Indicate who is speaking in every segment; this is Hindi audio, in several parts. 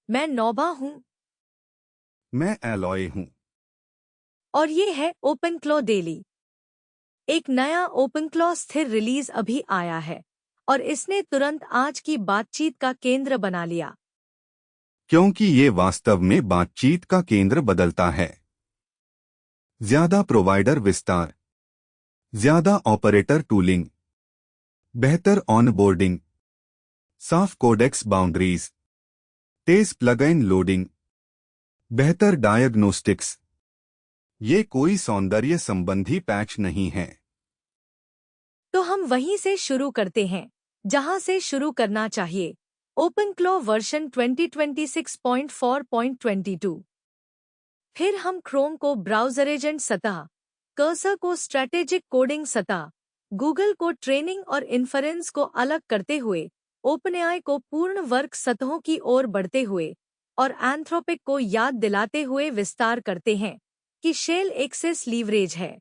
Speaker 1: मैं नौबा हूँ।
Speaker 2: मैं एलॉय हूँ।
Speaker 1: और ये है ओपनक्लॉ डेली। एक नया ओपनक्लॉ स्थिर रिलीज अभी आया है और इसने तुरंत आज की बातचीत का केंद्र बना लिया।
Speaker 2: क्योंकि ये वास्तव में बातचीत का केंद्र बदलता है। ज्यादा प्रोवाइडर विस्तार, ज्यादा ऑपरेटर टूलिंग, बेहतर ऑनबोर्डिंग, साफ कोडेक्स बाउंड्रीज, तेज प्लगइन लोडिंग, बेहतर डायग्नोस्टिक्स। ये कोई सौंदर्य संबंधी पैच नहीं है।
Speaker 1: तो हम वहीं से शुरू करते हैं जहां से शुरू करना चाहिए। ओपनक्लॉ वर्जन 2026.4.22। फिर हम क्रोम को ब्राउज़र एजेंट सतह, कर्सर को स्ट्रैटेजिक कोडिंग सतह, गूगल को ट्रेनिंग और इन्फरेंस को अलग करते हुए, ओपनएआई को पूर्ण वर्ग सतहों की ओर बढ़ते हुए और एंथ्रोपिक को याद दिलाते हुए विस्तार करते हैं कि शेल एक्सेस लीवरेज है।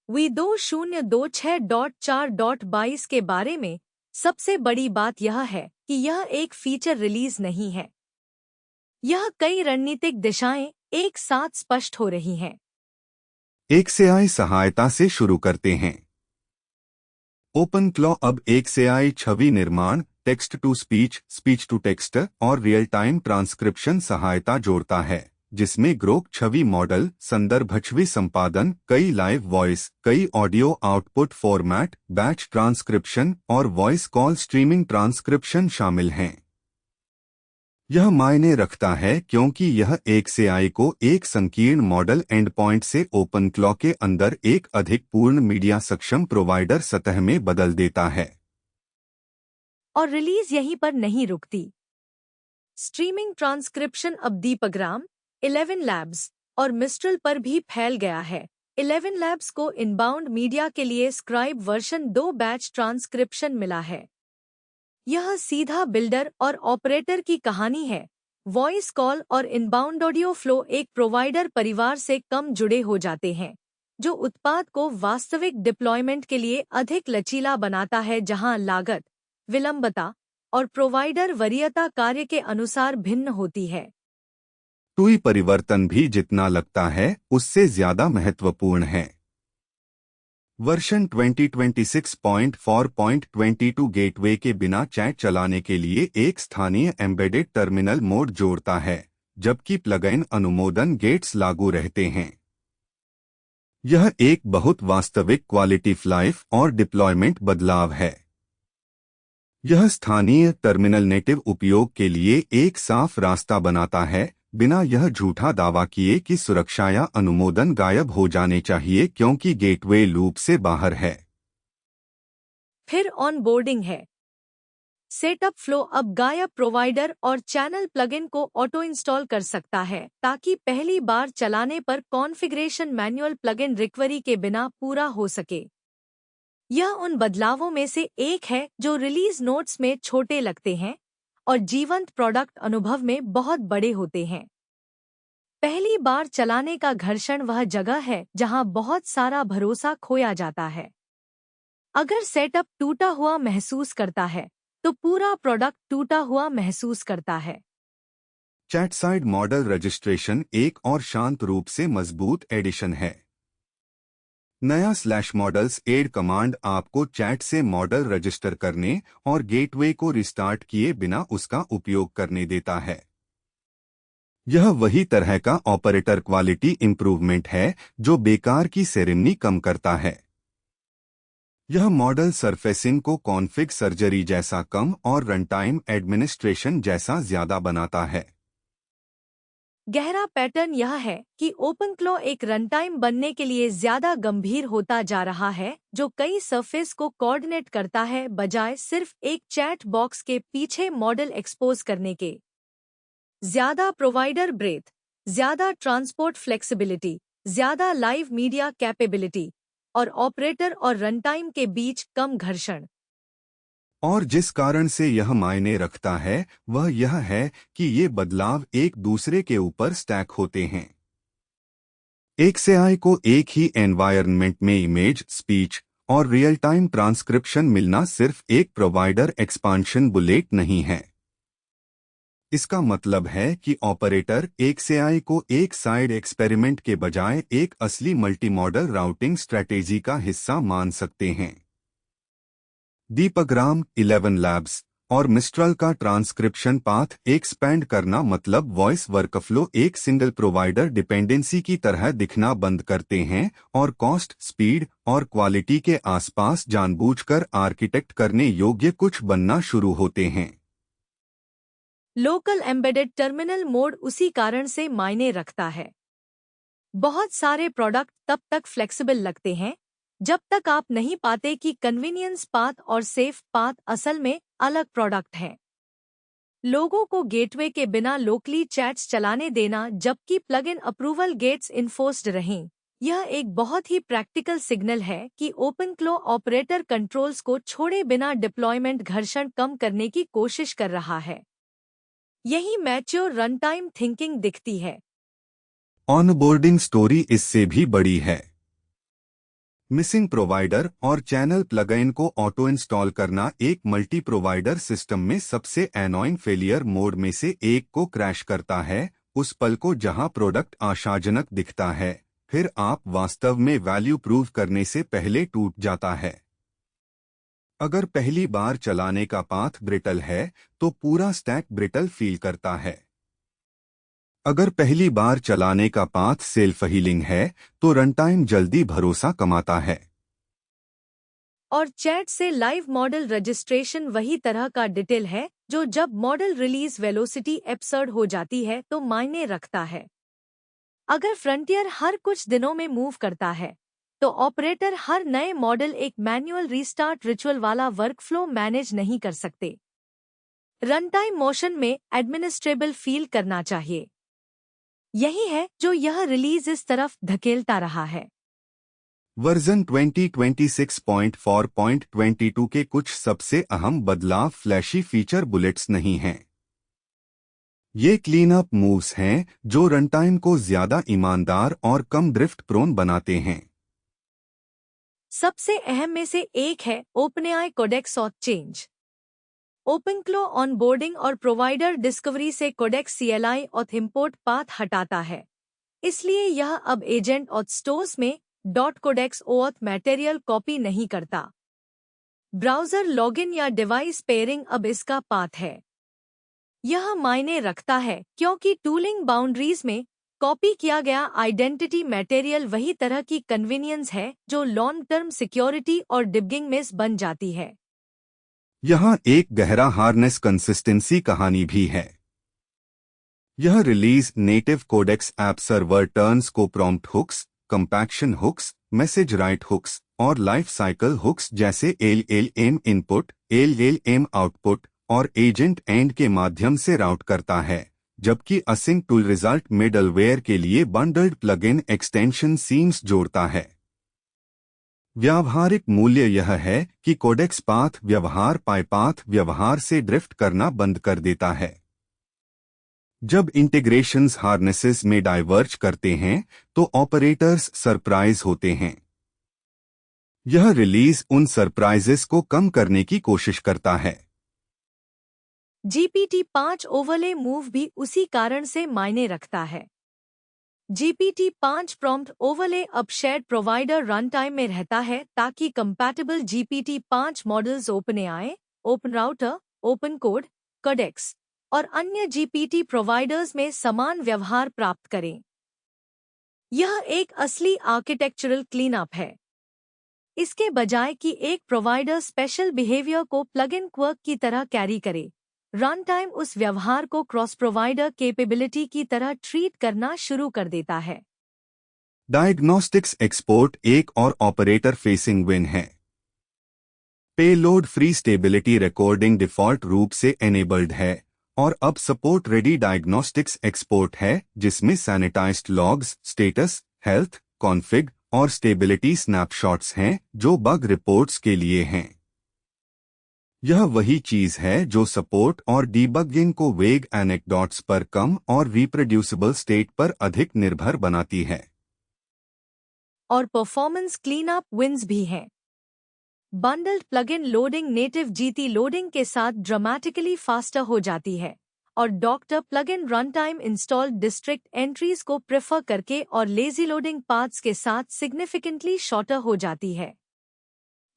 Speaker 1: वी 2026.4.22 के बारे में सबसे बड़ी बात यह है कि यह एक फीचर रिलीज नहीं है। यह कई रणनीतिक दिशाएं एक साथ स्पष्ट हो रही हैं।
Speaker 2: एक से आई सहायता से शुरू करते हैं। ओपनक्लॉ अब एक से आई छवि निर्माण, text to speech, speech to text और रियल टाइम ट्रांसक्रिप्शन सहायता जोड़ता है, जिसमें ग्रोक छवि मॉडल, संदर्भ छवि संपादन, कई लाइव वॉइस, कई audio output format, batch transcription और वॉइस कॉल स्ट्रीमिंग ट्रांसक्रिप्शन शामिल हैं। यह मायने रखता है क्योंकि यह एक से आई को एक संकीर्ण मॉडल एंडपॉइंट से ओपनक्लॉ के अंदर एक अधिक पूर्ण मीडिया सक्षम प्रोवाइडर सतह में बदल देता है।
Speaker 1: और रिलीज यहीं पर नहीं रुकती। स्ट्रीमिंग ट्रांसक्रिप्शन अब दीपग्राम, 11 लैब्स और मिस्ट्रल पर भी फैल गया है। 11 लैब्स को इनबाउंड मीडिया के लिए स्क्राइब वर्जन 2 बैच ट्रांसक्रिप्शन मिला है। यह सीधा बिल्डर और ऑपरेटर की कहानी है। वॉइस कॉल और इनबाउंड ऑडियो फ्लो एक प्रोवाइडर परिवार से कम जुड़े हो जाते हैं, जो उत्पाद को वास्तविक डिप्लॉयमेंट के लिए अधिक लचीला बनाता है, जहां लागत, विलंबता और प्रोवाइडर वरीयता कार्य के अनुसार भिन्न होती है।
Speaker 2: टूई परिवर्तन भी जितना लगता है उससे ज्यादा महत्वपूर्ण है। वर्जन 2026.4.22 गेटवे के बिना चैट चलाने के लिए एक स्थानीय एम्बेडेड टर्मिनल मोड जोड़ता है, जबकि प्लगइन अनुमोदन गेट्स लागू रहते हैं। यह एक बहुत वास्तविक क्वालिटी ऑफ लाइफ और डिप्लॉयमेंट बदलाव है। यह स्थानीय टर्मिनल नेटिव उपयोग के लिए एक साफ रास्ता बनाता है, बिना यह झूठा दावा किए कि सुरक्षा या अनुमोदन गायब हो जाने चाहिए क्योंकि गेटवे लूप से बाहर है।
Speaker 1: फिर ऑनबोर्डिंग है। सेटअप फ्लो अब गायब प्रोवाइडर और चैनल प्लगइन को ऑटो इंस्टॉल कर सकता है, ताकि पहली बार चलाने पर कॉन्फ़िगरेशन मैनुअल प्लगइन रिकवरी के बिना पूरा हो सके। यह उन बदलावों में से एक है जो रिलीज नोट्स में छोटे लगते हैं और जीवंत प्रोडक्ट अनुभव में बहुत बड़े होते हैं। पहली बार चलाने का घर्षण वह जगह है जहां बहुत सारा भरोसा खोया जाता है। अगर सेटअप टूटा हुआ महसूस करता है, तो पूरा प्रोडक्ट टूटा हुआ महसूस करता है।
Speaker 2: चैट साइड मॉडल रजिस्ट्रेशन एक और शांत रूप से मजबूत एडिशन है। नया स्लैश मॉडल्स एड कमांड आपको चैट से मॉडल रजिस्टर करने और गेटवे को रिस्टार्ट किए बिना उसका उपयोग करने देता है। यह वही तरह का ऑपरेटर क्वालिटी इंप्रूवमेंट है जो बेकार की सेरेमनी कम करता है। यह मॉडल सरफेसिंग को कॉन्फ़िग सर्जरी जैसा कम और रनटाइम एडमिनिस्ट्रेशन जैसा ज्यादा बनाता है।
Speaker 1: गहरा पैटर्न यह है कि ओपनक्लॉ एक रनटाइम बनने के लिए ज्यादा गंभीर होता जा रहा है, जो कई सरफेस को कोऑर्डिनेट करता है बजाय सिर्फ एक चैट बॉक्स के पीछे मॉडल एक्सपोज करने के। ज्यादा प्रोवाइडर ब्रेथ, ज्यादा ट्रांसपोर्ट फ्लेक्सिबिलिटी, ज्यादा लाइव मीडिया कैपेबिलिटी और ऑपरेटर और रनटाइम के बीच कम घर्षण।
Speaker 2: और जिस कारण से यह मायने रखता है वह यह है कि ये बदलाव एक दूसरे के ऊपर स्टैक होते हैं। एक से आई को एक ही एनवायरनमेंट में इमेज, स्पीच और रियल टाइम ट्रांसक्रिप्शन मिलना सिर्फ एक प्रोवाइडर एक्सपांशन बुलेट नहीं है। इसका मतलब है कि ऑपरेटर एक CI को एक साइड एक्सपेरिमेंट के बजाय एक असली मल्टी मॉडल राउटिंग स्ट्रैटेजी का हिस्सा मान सकते हैं। दीपग्राम 11 लैब्स और मिस्ट्रल का ट्रांसक्रिप्शन पाथ एक्सपैंड करना मतलब वॉइस वर्कफ्लो एक सिंगल प्रोवाइडर डिपेंडेंसी की तरह दिखना बंद करते हैं और कॉस्ट, स्पीड और क्वालिटी के आसपास जानबूझकर आर्किटेक्ट करने योग्य कुछ बनना शुरू होते हैं।
Speaker 1: लोकल एम्बेडेड टर्मिनल मोड उसी कारण से मायने रखता है। बहुत सारे प्रोडक्ट तब तक फ्लेक्सिबल लगते हैं जब तक आप नहीं पाते कि कन्वीनियंस पाथ और सेफ पाथ असल में अलग प्रोडक्ट हैं। लोगों को गेटवे के बिना लोकली चैट्स चलाने देना जबकि plug in approval gates enforced रहें, यह एक बहुत ही प्रैक्टिकल सिग्नल है कि ओपनफ्लो ऑपरेटर कंट्रोल्स को छोड़े बिना डिप्लॉयमेंट घर्षण कम करने की कोशिश कर रहा है। यही मैच्योर रनटाइम थिंकिंग दिखती है।
Speaker 2: ऑनबोर्डिंग स्टोरी इससे भी बड़ी है। मिसिंग प्रोवाइडर और चैनल प्लगइन को ऑटो इंस्टॉल करना एक मल्टी प्रोवाइडर सिस्टम में सबसे एनॉइंग फेलियर मोड में से एक को क्रैश करता है, उस पल को जहां प्रोडक्ट आशाजनक दिखता है, फिर आप वास्तव में वैल्यू प्रूव करने से पहले टूट जाता है। अगर पहली बार चलाने का पाथ ब्रिटल है, तो पूरा स्टैक ब्रिटल फील करता है। अगर पहली बार चलाने का पाथ सेल्फ हीलिंग है, तो रनटाइम जल्दी भरोसा कमाता है।
Speaker 1: और चैट से लाइव मॉडल रजिस्ट्रेशन वही तरह का डिटेल है जो जब मॉडल रिलीज वेलोसिटी एब्सर्ड हो जाती है तो मायने रखता है। अगर फ्रंटियर हर कुछ दिनों में मूव करता है, तो ऑपरेटर हर नए मॉडल एक मैन्युअल रीस्टार्ट रिचुअल वाला वर्कफ्लो मैनेज नहीं कर सकते। रनटाइम मोशन में एडमिनिस्ट्रेबल फील करना चाहिए। यही है जो यह रिलीज इस तरफ धकेलता रहा है।
Speaker 2: वर्जन 2026.4.22 के कुछ सबसे अहम बदलाव फ्लैशी फीचर बुलेट्स नहीं हैं। ये क्लीन अप मूव्स हैं जो रनटाइम को ज्यादा ईमानदार और कम ड्रिफ्ट प्रोन बनाते हैं।
Speaker 1: सबसे अहम में से एक है OpenAI Codex auth change. OpenFlow onboarding और प्रोवाइडर डिस्कवरी से Codex CLI auth import path हटाता है, इसलिए यह अब एजेंट ऑथ स्टोर्स में .codex OAuth मटेरियल कॉपी नहीं करता। ब्राउज़र लॉगिन या डिवाइस पेयरिंग अब इसका पाथ है। यह मायने रखता है क्योंकि टूलिंग बाउंड्रीज में कॉपी किया गया आइडेंटिटी मटेरियल वही तरह की कन्वीनियंस है जो लॉन्ग टर्म सिक्योरिटी और डिबगिंग मिस बन जाती है।
Speaker 2: यहाँ एक गहरा हार्नेस कंसिस्टेंसी कहानी भी है। यह release native Codex app server turns को prompt hooks, compaction hooks, message write hooks और लाइफ साइकिल हुक्स जैसे LLM इनपुट, LLM आउटपुट और एजेंट एंड के माध्यम से राउट करता है, जबकि असिंक टूल रिजल्ट मिडलवेयर के लिए बंडल्ड प्लगइन एक्सटेंशन सीम्स जोड़ता है। व्यावहारिक मूल्य यह है कि कोडेक्स पाथ व्यवहार पाथ व्यवहार से ड्रिफ्ट करना बंद कर देता है। जब इंटीग्रेशंस हार्नेसेस में डाइवर्ज करते हैं, तो ऑपरेटर्स सरप्राइज होते हैं। यह रिलीज उन सरप्राइजेस को कम करने की कोशिश करता है।
Speaker 1: GPT-5 ओवरले मूव भी उसी कारण से मायने रखता है। GPT-5 प्रॉम्प्ट ओवरले अब शेयर्ड प्रोवाइडर रन टाइम में रहता है ताकि compatible GPT-5 models OpenAI, OpenRouter, OpenCode, Codex और अन्य GPT प्रोवाइडर्स में समान व्यवहार प्राप्त करें। यह एक असली आर्किटेक्चरल क्लीनअप है। इसके बजाय कि एक प्रोवाइडर स्पेशल बिहेवियर को प्लग इन क्वर्क की तरह कैरी करे, रन टाइम उस व्यवहार को क्रॉस प्रोवाइडर कैपेबिलिटी की तरह ट्रीट करना शुरू कर देता है।
Speaker 2: डायग्नोस्टिक्स एक्सपोर्ट एक और ऑपरेटर फेसिंग विन है। Payload free stability recording default रूप से एनेबल्ड है और अब सपोर्ट रेडी डायग्नोस्टिक्स एक्सपोर्ट है, जिसमें sanitised logs, status, health, config और स्टेबिलिटी स्नैपशॉट्स हैं जो बग रिपोर्ट्स के लिए हैं। यह वही चीज है जो सपोर्ट और डीबगिंग को वेग एनेक्डोट्स पर कम और रिप्रोड्यूसिबल स्टेट पर अधिक निर्भर बनाती है।
Speaker 1: और परफॉर्मेंस क्लीनअप विंस भी हैं। Bundled plugin loading native GT loading के साथ ड्रामेटिकली फास्टर हो जाती है। और doctor plugin runtime install district entries को प्रेफर करके और लेजी लोडिंग पाथ्स के साथ सिग्निफिकेंटली शॉर्टर हो जाती है।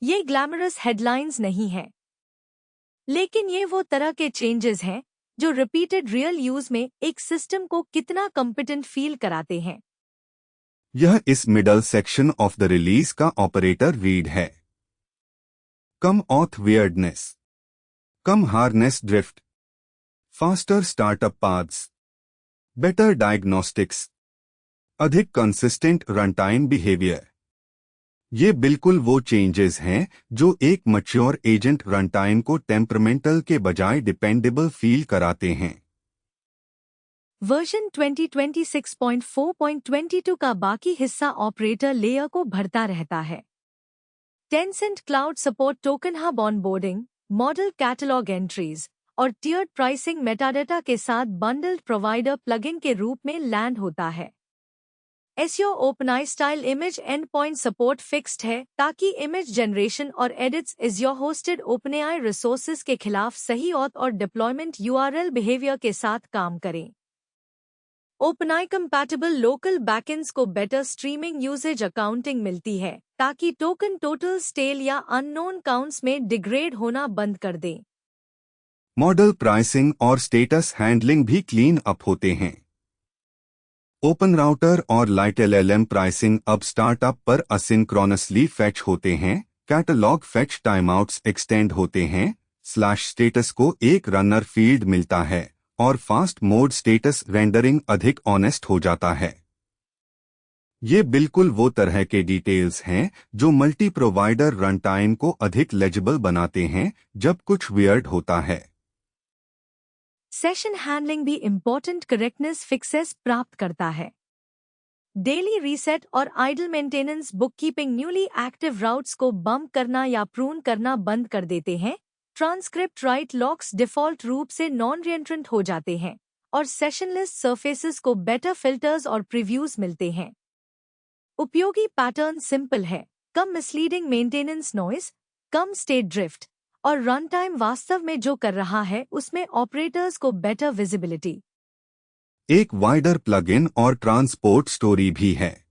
Speaker 1: ये ग्लैमरस हेडलाइंस नहीं है, लेकिन ये वो तरह के चेंजेस हैं जो रिपीटेड रियल यूज में एक सिस्टम को कितना कॉम्पिटेंट फील कराते हैं।
Speaker 2: यह इस middle section of the release का ऑपरेटर रीड है। कम ऑथ वियर्डनेस, कम harness drift, faster startup paths, better diagnostics, अधिक कंसिस्टेंट रनटाइम बिहेवियर। ये बिल्कुल वो चेंजेस हैं जो एक मैच्योर एजेंट रनटाइम को टेम्परमेंटल के बजाय डिपेंडेबल फील कराते हैं।
Speaker 1: वर्जन 2026.4.22 का बाकी हिस्सा ऑपरेटर लेयर को भरता रहता है। Tencent cloud support token hub onboarding, model catalogue entries और टियर्ड प्राइसिंग मेटाडेटा के साथ बंडल्ड प्रोवाइडर प्लगइन के रूप में लैंड होता है। SEO ओपनआई style image and point support fixed है ताकि इमेज जनरेशन और edits SEO hosted OpenAI resources के खिलाफ सही ऑथ और डिप्लॉयमेंट यूआरएल बिहेवियर के साथ काम करें। ओपनआई कंपैटिबल लोकल बैकएंड्स को बेटर स्ट्रीमिंग यूजेज अकाउंटिंग मिलती है ताकि टोकन टोटल स्टेल या अननोन काउंट्स में डिग्रेड होना बंद कर दें।
Speaker 2: मॉडल प्राइसिंग और स्टेटस हैंडलिंग भी क्लीन अप होते हैं। ओपन राउटर और लाइट एलएलएम प्राइसिंग अब स्टार्टअप पर असिंक्रोनसली फेच होते हैं, कैटलॉग फेच टाइमआउट्स एक्सटेंड होते हैं, /स्टेटस को एक रनर फील्ड मिलता है और फास्ट मोड स्टेटस रेंडरिंग अधिक ऑनेस्ट हो जाता है। ये बिल्कुल वो तरह के डिटेल्स हैं जो मल्टी प्रोवाइडर रनटाइम को अधिक लेजिबल बनाते हैं जब कुछ वियर्ड होता है।
Speaker 1: सेशन हैंडलिंग भी इम्पोर्टेंट करेक्टनेस फिक्सेस प्राप्त करता है। डेली रीसेट और idle maintenance bookkeeping newly active routes को बम्प करना या प्रून करना बंद कर देते हैं। ट्रांसक्रिप्ट राइट लॉक्स डिफॉल्ट रूप से नॉन रिएंट्रेंट हो जाते हैं और सेशनलेस सरफेसेस को बेटर फिल्टर्स और प्रीव्यूज मिलते हैं। उपयोगी पैटर्न सिंपल है, कम मिसलीडिंग मेंटेनेंस नॉइस, कम स्टेट ड्रिफ्ट और रन टाइम वास्तव में जो कर रहा है उसमें ऑपरेटर्स को बेटर विजिबिलिटी।
Speaker 2: एक वाइडर प्लगइन और ट्रांसपोर्ट स्टोरी भी है।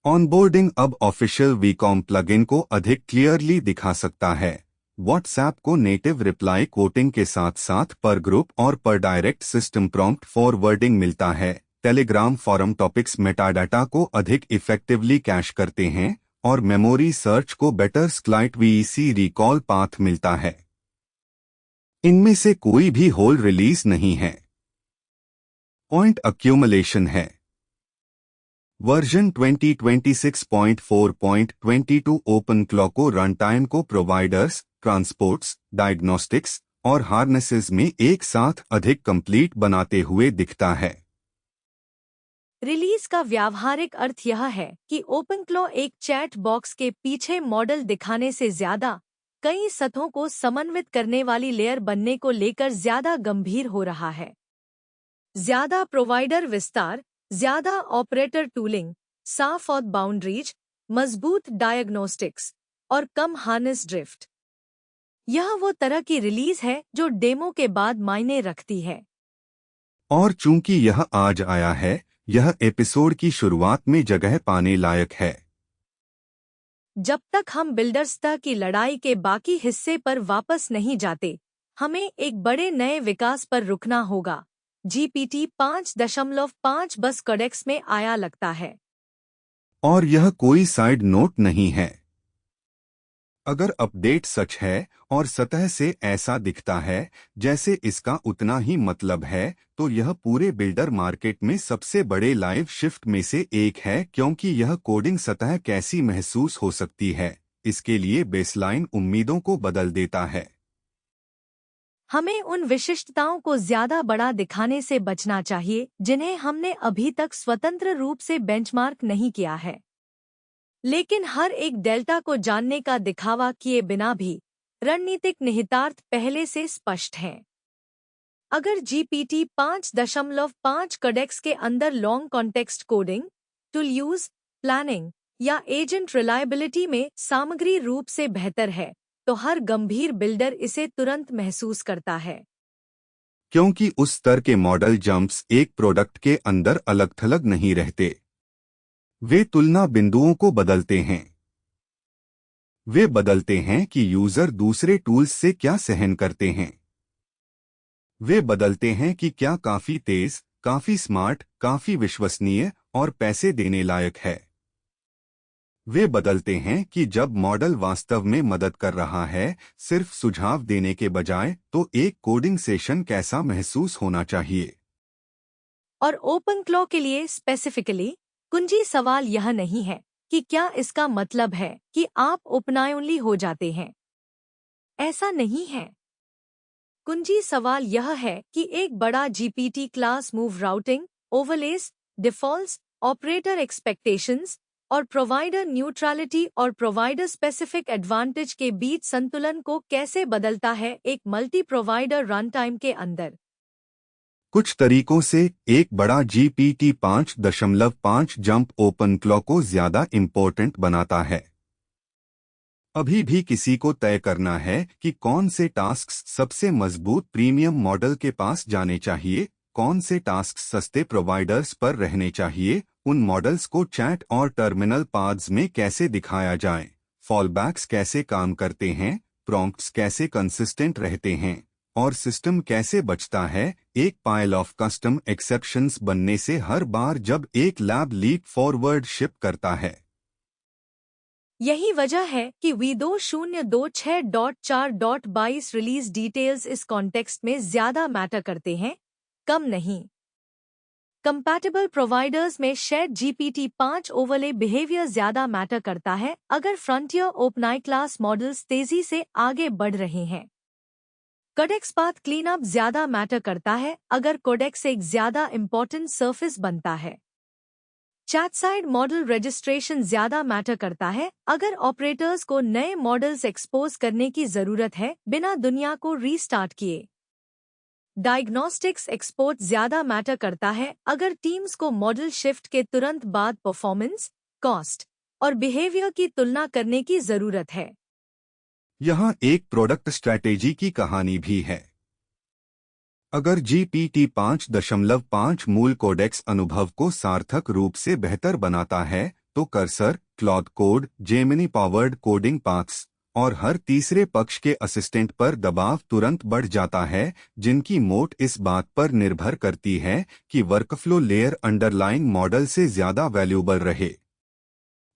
Speaker 2: ऑनबोर्डिंग अब ऑफिशियल वीकॉम प्लगइन को अधिक क्लियरली दिखा सकता है। व्हाट्सएप को नेटिव रिप्लाई कोटिंग के साथ साथ पर ग्रुप और पर डायरेक्ट सिस्टम प्रॉम्प्ट फॉरवर्डिंग मिलता है। टेलीग्राम फॉरम टॉपिक्स मेटाडाटा को अधिक इफेक्टिवली कैश करते हैं और मेमोरी सर्च को बेटर स्क्लाइट वीईसी रिकॉल पाथ मिलता है। इनमें से कोई भी होल रिलीज नहीं है। पॉइंट अक्यूमुलेशन है। वर्जन 2026.4.22 ओपन क्लॉ को रनटाइम को प्रोवाइडर्स, ट्रांसपोर्ट्स, डायग्नोस्टिक्स और हार्नेसेस में एक साथ अधिक कंप्लीट बनाते हुए दिखता है।
Speaker 1: रिलीज का व्यावहारिक अर्थ यह है कि ओपनक्लॉ एक चैट बॉक्स के पीछे मॉडल दिखाने से ज्यादा कई सतहों को समन्वित करने वाली लेयर बनने को लेकर ज्यादा गंभीर हो रहा है। ज्यादा प्रोवाइडर विस्तार, ज्यादा ऑपरेटर टूलिंग, साफ ऑथ बाउंड्रीज, मजबूत डायग्नोस्टिक्स और कम हार्नेस ड्रिफ्ट। यह वो तरह की रिलीज है जो डेमो के बाद मायने रखती है।
Speaker 2: और चूंकि यह आज आया है, यह एपिसोड की शुरुआत में जगह पाने लायक है।
Speaker 1: जब तक हम बिल्डर स्तर की लड़ाई के बाकी हिस्से पर वापस नहीं जाते, हमें एक बड़े नए विकास पर रुकना होगा। GPT 5.5 बस कोडेक्स में आया लगता है।
Speaker 2: और यह कोई साइड नोट नहीं है। अगर अपडेट सच है और सतह से ऐसा दिखता है जैसे इसका उतना ही मतलब है, तो यह पूरे बिल्डर मार्केट में सबसे बड़े लाइव शिफ्ट में से एक है, क्योंकि यह कोडिंग सतह कैसी महसूस हो सकती है इसके लिए बेसलाइन उम्मीदों को बदल देता है।
Speaker 1: हमें उन विशिष्टताओं को ज्यादा बड़ा दिखाने से बचना चाहिए जिन्हें हमने अभी तक स्वतंत्र रूप से बेंचमार्क नहीं किया है। लेकिन हर एक डेल्टा को जानने का दिखावा किए बिना भी रणनीतिक निहितार्थ पहले से स्पष्ट हैं। अगर GPT 5.5 कोडेक्स के अंदर long context coding, tool use, planning या एजेंट रिलायबिलिटी में सामग्री रूप से बेहतर है, तो हर गंभीर बिल्डर इसे तुरंत महसूस करता है।
Speaker 2: क्योंकि उस स्तर के मॉडल जंप्स एक प्रोडक्ट के अंदर अलग थलग नहीं रहते। वे तुलना बिंदुओं को बदलते हैं। वे बदलते हैं कि यूजर दूसरे टूल्स से क्या सहन करते हैं। वे बदलते हैं कि क्या काफी तेज, काफी स्मार्ट, काफी विश्वसनीय और पैसे देने लायक है। वे बदलते हैं कि जब मॉडल वास्तव में मदद कर रहा है, सिर्फ सुझाव देने के बजाय, तो एक कोडिंग सेशन कैसा महसूस होना चाहिए।
Speaker 1: और ओपन क्लॉ के लिए स्पेसिफिकली कुंजी सवाल यह नहीं है कि क्या इसका मतलब है कि आप ओपनआई ओनली हो जाते हैं। ऐसा नहीं है। कुंजी सवाल यह है कि एक बड़ा GPT class move routing, overlays, defaults, operator expectations और प्रोवाइडर न्यूट्रलिटी और प्रोवाइडर स्पेसिफिक एडवांटेज के बीच संतुलन को कैसे बदलता है एक मल्टी प्रोवाइडर रन टाइम के अंदर।
Speaker 2: कुछ तरीकों से एक बड़ा GPT 5.5 जंप ओपन क्लॉ को ज्यादा इम्पोर्टेंट बनाता है। अभी भी किसी को तय करना है कि कौन से टास्क्स सबसे मजबूत प्रीमियम मॉडल के पास जाने चाहिए, कौन से टास्क्स सस्ते प्रोवाइडर्स पर रहने चाहिए, उन मॉडल्स को चैट और टर्मिनल पाथ्स में कैसे दिखाया जाए, फॉलबैक्स कैसे काम करते हैं, प्रॉम्प्ट्स कैसे कंसिस्टेंट रहते हैं, और सिस्टम कैसे बचता है एक पाइल ऑफ कस्टम एक्सेप्शंस बनने से हर बार जब एक लैब लीप फॉरवर्ड शिप करता है।
Speaker 1: यही वजह है कि V2026.4.22 रिलीज डिटेल्स इस कॉन्टेक्स्ट में ज्यादा मैटर करते हैं, कम नहीं। कंपैटिबल प्रोवाइडर्स में शेयर्ड GPT 5 ओवरले बिहेवियर ज्यादा मैटर करता है अगर फ्रंटियर ओपनआई क्लास मॉडल्स तेजी से आगे बढ़ रहे हैं। कोडेक्स पाथ क्लीनअप ज्यादा मैटर करता है अगर कोडेक्स एक ज्यादा इंपॉर्टेंट सर्फेस बनता है। चैट साइड मॉडल रजिस्ट्रेशन ज्यादा मैटर करता है अगर ऑपरेटर्स को नए मॉडल्स एक्सपोज करने की जरूरत है बिना दुनिया को रीस्टार्ट किए। डायग्नोस्टिक्स एक्सपोर्ट ज्यादा मैटर करता है अगर टीम्स को मॉडल शिफ्ट के तुरंत बाद परफॉर्मेंस, कॉस्ट और बिहेवियर की तुलना करने की जरूरत है।
Speaker 2: यहाँ एक प्रोडक्ट स्ट्रैटेजी की कहानी भी है। अगर GPT 5.5 मूल कोडेक्स अनुभव को सार्थक रूप से बेहतर बनाता है, तो cursor, Claude code, Gemini powered coding paths और हर तीसरे पक्ष के असिस्टेंट पर दबाव तुरंत बढ़ जाता है, जिनकी मोट इस बात पर निर्भर करती है कि वर्कफ्लो लेयर अंडरलाइन मॉडल से ज्यादा वैल्यूबल रहे।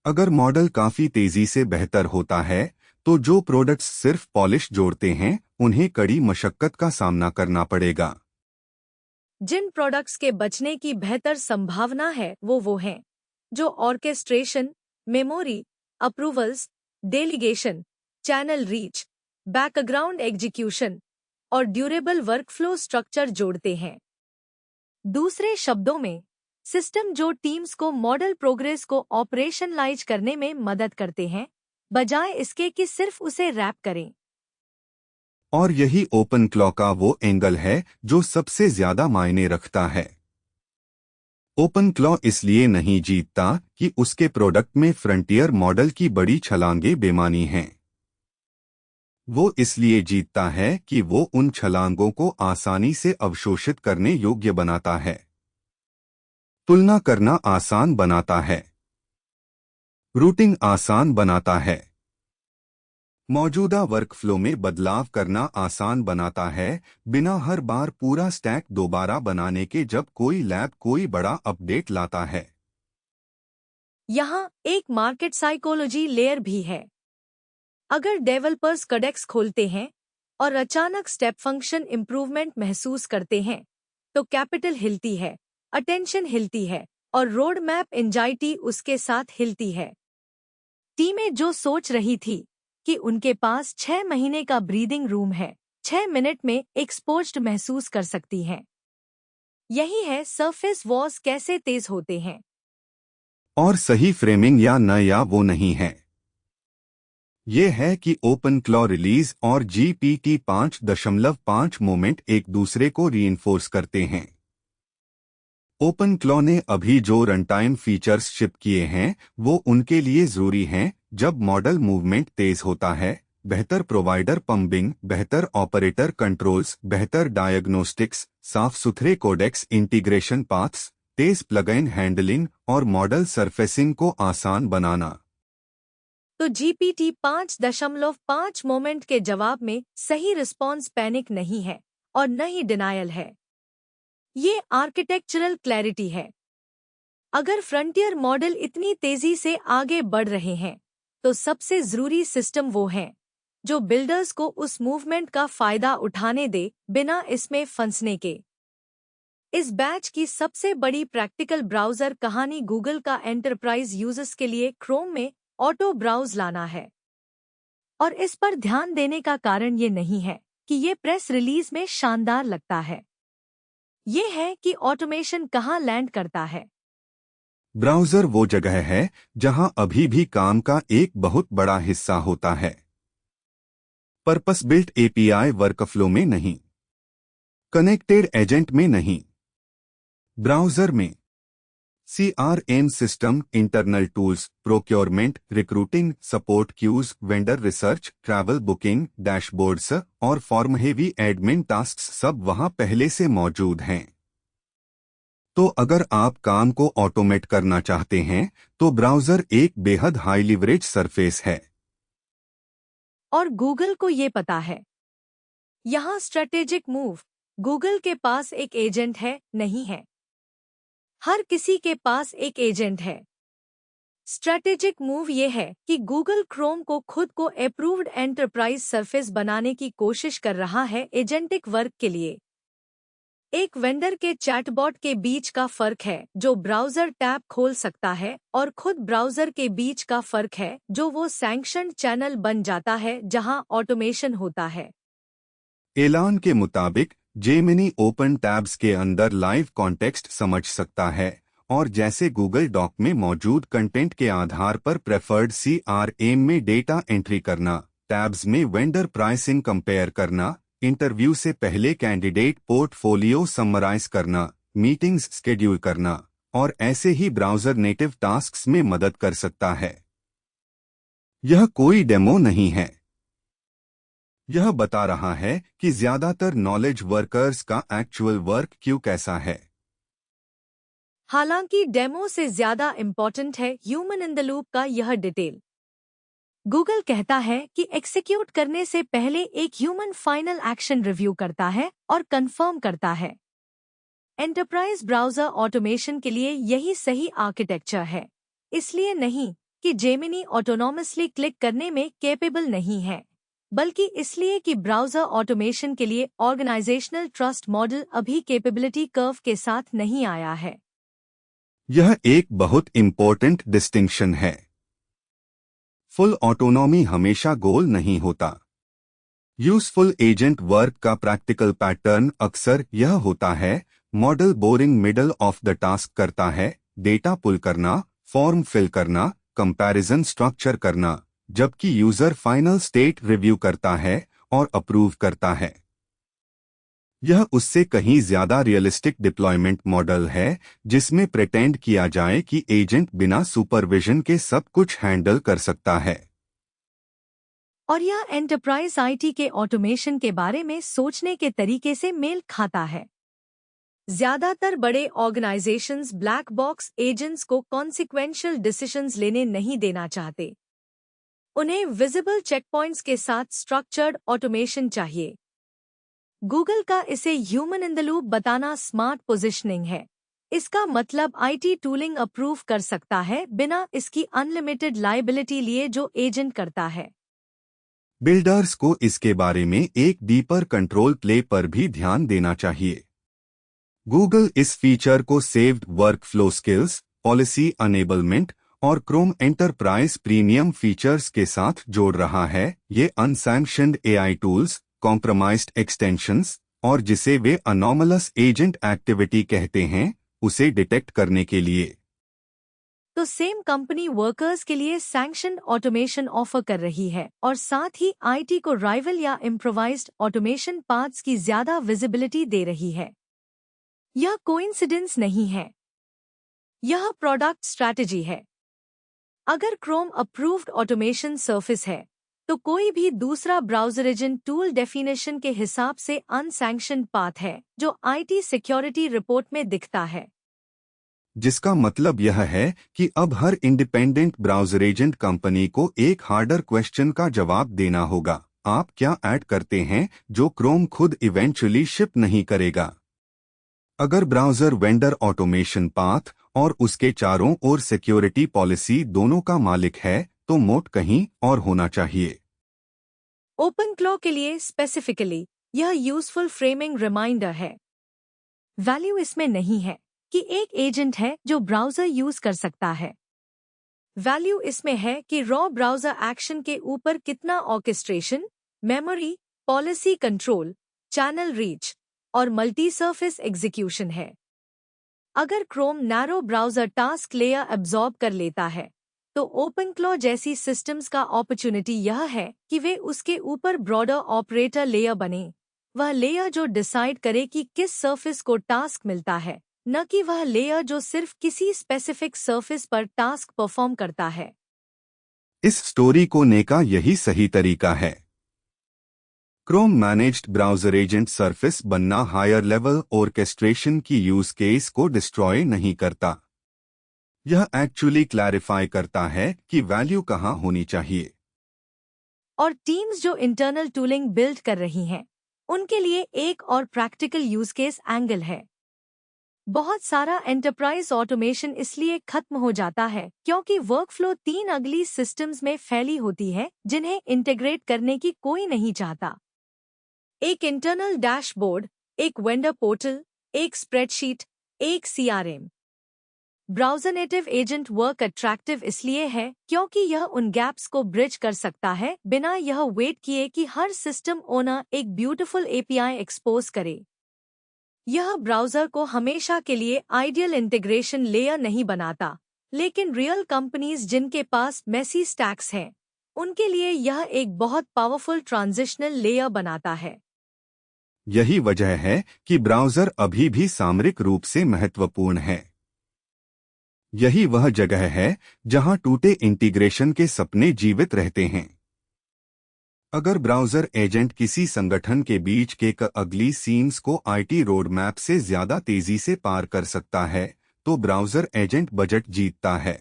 Speaker 2: अगर मॉडल काफी तेजी से बेहतर होता है, तो जो प्रोडक्ट्स सिर्फ पॉलिश जोड़ते हैं, उन्हें कड़ी मशक्कत का सामना करना पड़ेगा।
Speaker 1: जिन प्रोडक्ट्स के बचने की बेहतर संभावना है वो हैं जो orchestration, memory, approvals, delegation, channel reach, background execution और ड्यूरेबल वर्कफ्लो स्ट्रक्चर जोड़ते हैं। दूसरे शब्दों में, सिस्टम जो टीम्स को मॉडल प्रोग्रेस को ऑपरेशनलाइज करने में मदद करते हैं, बजाय इसके कि सिर्फ उसे रैप करें।
Speaker 2: और यही ओपन क्लॉ का वो एंगल है जो सबसे ज्यादा मायने रखता है। ओपन क्लॉ इसलिए नहीं जीतता कि उसके प्रोडक्ट में फ्रंटियर मॉडल की बड़ी छलांगें बेमानी हैं। वो इसलिए जीतता है कि वो उन छलांगों को आसानी से अवशोषित करने योग्य बनाता है, तुलना करना आसान बनाता है, रूटिंग आसान बनाता है, मौजूदा वर्कफ्लो में बदलाव करना आसान बनाता है, बिना हर बार पूरा स्टैक दोबारा बनाने के जब कोई लैब कोई बड़ा अपडेट लाता है।
Speaker 1: यहाँ एक मार्केट साइकोलॉजी लेयर भी है। अगर डेवलपर्स कोडेक्स खोलते हैं और अचानक स्टेप फंक्शन इंप्रूवमेंट महसूस करते हैं, तो कैपिटल हिलती है, अटेंशन हिलती है और रोड मैप एंजाइटी उसके साथ हिलती है। टीमें जो सोच रही थी कि उनके पास 6 महीने का ब्रीदिंग रूम है, 6 मिनट में एक्सपोज्ड महसूस कर सकती हैं। यही है सरफेस वॉर्स कैसे तेज होते हैं।
Speaker 2: और सही फ्रेमिंग या न या वो नहीं है। ये है कि ओपन क्लॉ रिलीज और GPT 5.5 मोमेंट एक दूसरे को रीइंफोर्स करते हैं। ओपन क्लॉ ने अभी जो रनटाइम फीचर्स शिप किए हैं, वो उनके लिए जरूरी हैं जब मॉडल मूवमेंट तेज होता है, बेहतर प्रोवाइडर पंबिंग, बेहतर ऑपरेटर कंट्रोल्स, बेहतर डायग्नोस्टिक्स, साफ सुथरे कोडेक्स इंटीग्रेशन पाथ्स, तेज प्लगइन हैंडलिंग और मॉडल सरफेसिंग को आसान बनाना।
Speaker 1: तो GPT 5.5 मोमेंट के जवाब में सही रिस्पॉन्स पैनिक नहीं है और न ही डिनायल है। ये आर्किटेक्चरल क्लैरिटी है। अगर फ्रंटियर मॉडल इतनी तेजी से आगे बढ़ रहे हैं तो सबसे जरूरी सिस्टम वो हैं जो बिल्डर्स को उस मूवमेंट का फायदा उठाने दे बिना इसमें फंसने के। इस बैच की सबसे बड़ी प्रैक्टिकल ब्राउज़र कहानी गूगल का एंटरप्राइज यूजर्स के लिए क्रोम में ऑटो ब्राउज लाना है। और इस पर ध्यान देने का कारण ये नहीं है कि ये प्रेस रिलीज में शानदार लगता है, ये है कि ऑटोमेशन कहाँ लैंड करता है।
Speaker 2: ब्राउज़र वो जगह है जहां अभी भी काम का एक बहुत बड़ा हिस्सा होता है, पर्पस बिल्ट एपीआई वर्कफ्लो में नहीं, कनेक्टेड एजेंट में नहीं। ब्राउज़र में CRM सिस्टम, internal tools, procurement, recruiting, support queues, vendor research, travel booking, dashboards और फॉर्म हेवी एडमिन टास्क्स सब वहां पहले से मौजूद हैं। तो अगर आप काम को ऑटोमेट करना चाहते हैं तो ब्राउज़र एक बेहद हाई लिवरेज सरफेस है।
Speaker 1: और गूगल को ये पता है। यहाँ स्ट्रेटेजिक मूव, गूगल के पास एक एजेंट है नहीं है, हर किसी के पास एक एजेंट है। स्ट्रैटेजिक मूव ये है कि गूगल क्रोम को खुद को अप्रूव्ड एंटरप्राइज सरफेस बनाने की कोशिश कर रहा है एजेंटिक वर्क के लिए। एक वेंडर के चैटबॉट के बीच का फर्क है जो ब्राउज़र टैब खोल सकता है और खुद ब्राउज़र के बीच का फर्क है जो वो सैंक्शन्ड चैनल बन जाता है जहां ऑटोमेशन होता है।
Speaker 2: ऐलान के मुताबिक जेमिनी ओपन टैब्स के अंदर लाइव कॉन्टेक्स्ट समझ सकता है और जैसे गूगल डॉक में मौजूद कंटेंट के आधार पर प्रेफर्ड CRM में डेटा एंट्री करना, टैब्स में वेंडर प्राइसिंग कंपेयर करना, इंटरव्यू से पहले कैंडिडेट पोर्टफोलियो समराइज करना, मीटिंग्स स्केड्यूल करना और ऐसे ही ब्राउज़र नेटिव टास्क्स में मदद कर सकता है। यह कोई डेमो नहीं है, यह बता रहा है कि ज्यादातर नॉलेज वर्कर्स का एक्चुअल वर्क क्यों कैसा है।
Speaker 1: हालांकि डेमो से ज्यादा इम्पोर्टेंट है ह्यूमन इन द लूप का यह डिटेल। गूगल कहता है कि एग्जीक्यूट करने से पहले एक ह्यूमन फाइनल एक्शन रिव्यू करता है और कंफर्म करता है। एंटरप्राइज ब्राउज़र ऑटोमेशन के लिए यही सही आर्किटेक्चर है, इसलिए नहीं कि जेमिनी ऑटोनॉमसली क्लिक करने में कैपेबल नहीं है, बल्कि इसलिए कि ब्राउज़र ऑटोमेशन के लिए ऑर्गेनाइजेशनल ट्रस्ट मॉडल अभी कैपेबिलिटी कर्व के साथ नहीं आया है।
Speaker 2: यह एक बहुत इम्पोर्टेंट डिस्टिंक्शन है। फुल ऑटोनॉमी हमेशा गोल नहीं होता। यूजफुल एजेंट वर्क का प्रैक्टिकल पैटर्न अक्सर यह होता है, model boring middle of the task करता है, डेटा पुल करना, फॉर्म फिल करना, कंपैरिजन स्ट्रक्चर करना, जबकि यूजर फाइनल स्टेट रिव्यू करता है और अप्रूव करता है। यह उससे कहीं ज्यादा रियलिस्टिक डिप्लॉयमेंट मॉडल है जिसमें प्रिटेंड किया जाए कि एजेंट बिना सुपरविजन के सब कुछ हैंडल कर सकता है।
Speaker 1: और यह एंटरप्राइज आईटी के ऑटोमेशन के बारे में सोचने के तरीके से मेल खाता है। ज्यादातर बड़े ऑर्गेनाइजेशंस ब्लैक बॉक्स एजेंट्स को कॉन्सिक्वेंशियल डिसीजंस लेने नहीं देना चाहते। उन्हें विजिबल चेकपॉइंट्स के साथ स्ट्रक्चर्ड ऑटोमेशन चाहिए। गूगल का इसे ह्यूमन इन द लूप बताना स्मार्ट पोजिशनिंग है। इसका मतलब आईटी टूलिंग अप्रूव कर सकता है बिना इसकी अनलिमिटेड लायबिलिटी लिए जो एजेंट करता है।
Speaker 2: बिल्डर्स को इसके बारे में एक डीपर कंट्रोल प्ले पर भी ध्यान देना चाहिए। गूगल इस फीचर को सेव्ड वर्कफ्लो स्किल्स, पॉलिसी अनेबलमेंट और क्रोम एंटरप्राइज प्रीमियम फीचर्स के साथ जोड़ रहा है। ये अनसैंक्शन्ड एआई टूल्स, कॉम्प्रोमाइज्ड एक्सटेंशंस और जिसे वे अनॉमलस एजेंट एक्टिविटी कहते हैं, उसे डिटेक्ट करने के लिए।
Speaker 1: तो सेम कंपनी वर्कर्स के लिए सैंक्शन ऑटोमेशन ऑफर कर रही है और साथ ही आईटी को राइवल या इम्प्रोवाइज्ड ऑटोमेशन पाथ्स की ज्यादा विजिबिलिटी दे रही है। यह कोइंसिडेंस नहीं है, यह प्रोडक्ट स्ट्रैटेजी है। अगर क्रोम अप्रूव्ड ऑटोमेशन सर्फेस है तो कोई भी दूसरा ब्राउज़र एजेंट टूल डेफिनेशन के हिसाब से अनसैंक्शन्ड पाथ है जो आईटी सिक्योरिटी रिपोर्ट में दिखता है।
Speaker 2: जिसका मतलब यह है कि अब हर इंडिपेंडेंट ब्राउज़र एजेंट कंपनी को एक हार्डर क्वेश्चन का जवाब देना होगा। आप क्या ऐड करते हैं जो क्रोम खुद इवेंचुअली शिप नहीं करेगा? अगर ब्राउज़र वेंडर ऑटोमेशन पाथ और उसके चारों ओर सिक्योरिटी पॉलिसी दोनों का मालिक है तो मोट कहीं और होना चाहिए।
Speaker 1: ओपनक्लॉ के लिए स्पेसिफिकली यह यूजफुल फ्रेमिंग रिमाइंडर है। वैल्यू इसमें नहीं है कि एक एजेंट है जो ब्राउज़र यूज कर सकता है। वैल्यू इसमें है कि रॉ ब्राउज़र एक्शन के ऊपर कितना orchestration, memory, policy control, channel reach और मल्टी सरफेस एग्जीक्यूशन है। अगर Chrome narrow browser task layer absorb कर लेता है तो ओपनक्लॉ जैसी सिस्टम्स का अपॉर्चुनिटी यह है कि वे उसके ऊपर ब्रॉडर ऑपरेटर लेयर बने, वह लेयर जो डिसाइड करे कि किस सरफेस को टास्क मिलता है, न कि वह लेयर जो सिर्फ किसी स्पेसिफिक सरफेस पर टास्क परफॉर्म करता है।
Speaker 2: इस स्टोरी को ने का यही सही तरीका है। Chrome managed browser agent surface बनना हायर लेवल ऑर्केस्ट्रेशन की यूज केस को डिस्ट्रॉय नहीं करता। यह एक्चुअली क्लैरिफाई करता है कि वैल्यू कहाँ होनी चाहिए।
Speaker 1: और टीम्स जो इंटरनल टूलिंग बिल्ड कर रही हैं, उनके लिए एक और प्रैक्टिकल यूज केस एंगल है। बहुत सारा एंटरप्राइज ऑटोमेशन इसलिए खत्म हो जाता है क्योंकि वर्कफ्लो 3 अगली सिस्टम्स में फैली होती है जिन्हें इंटीग्रेट करने की कोई नहीं चाहता। एक इंटरनल डैशबोर्ड, एक वेंडर पोर्टल, एक स्प्रेडशीट, एक CRM. Browser native agent work attractive इसलिए है क्योंकि यह उन गैप्स को ब्रिज कर सकता है बिना यह वेट किए कि हर सिस्टम ओनर एक ब्यूटीफुल एपीआई एक्सपोज करे। यह ब्राउज़र को हमेशा के लिए आइडियल इंटीग्रेशन लेयर नहीं बनाता, लेकिन रियल कंपनीज जिनके पास मेसी स्टैक्स हैं, उनके लिए यह एक बहुत पावरफुल ट्रांजिशनल लेयर बनाता है।
Speaker 2: यही वजह है कि ब्राउज़र अभी भी सामरिक रूप से महत्वपूर्ण है। यही वह जगह है जहां टूटे इंटीग्रेशन के सपने जीवित रहते हैं। अगर ब्राउज़र एजेंट किसी संगठन के बीच के अगली सीम्स को आईटी रोड मैप से ज्यादा तेजी से पार कर सकता है तो ब्राउज़र एजेंट बजट जीतता है।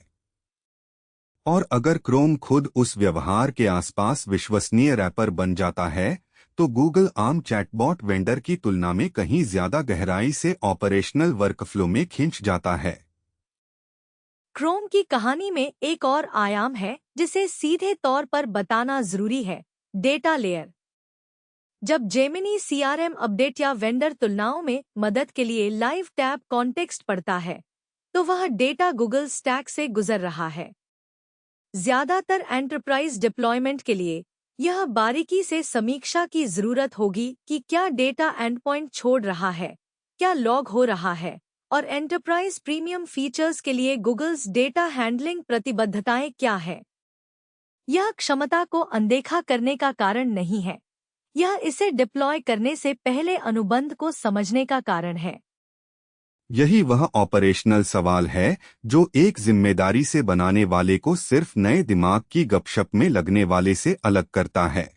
Speaker 2: और अगर क्रोम खुद उस व्यवहार के आसपास विश्वसनीय रैपर बन जाता है तो गूगल आम चैटबॉट वेंडर की तुलना में कहीं ज्यादा गहराई से ऑपरेशनल वर्कफ्लो में खिंच जाता है।
Speaker 1: क्रोम की कहानी में एक और आयाम है जिसे सीधे तौर पर बताना जरूरी है, डेटा लेयर। जब जेमिनी सीआरएम अपडेट या वेंडर तुलनाओं में मदद के लिए लाइव टैब कॉन्टेक्स्ट पढ़ता है तो वह डेटा गूगल स्टैक से गुजर रहा है। ज्यादातर एंटरप्राइज डिप्लॉयमेंट के लिए यह बारीकी से समीक्षा की जरूरत होगी कि क्या डेटा एंडपॉइंट छोड़ रहा है, क्या लॉग हो रहा है, और एंटरप्राइज प्रीमियम फीचर्स के लिए गूगल्स डेटा हैंडलिंग प्रतिबद्धताएं क्या है। यह क्षमता को अनदेखा करने का कारण नहीं है, यह इसे डिप्लॉय करने से पहले अनुबंध को समझने का कारण है।
Speaker 2: यही वह ऑपरेशनल सवाल है जो एक जिम्मेदारी से बनाने वाले को सिर्फ नए दिमाग की गपशप में लगने वाले से अलग करता है।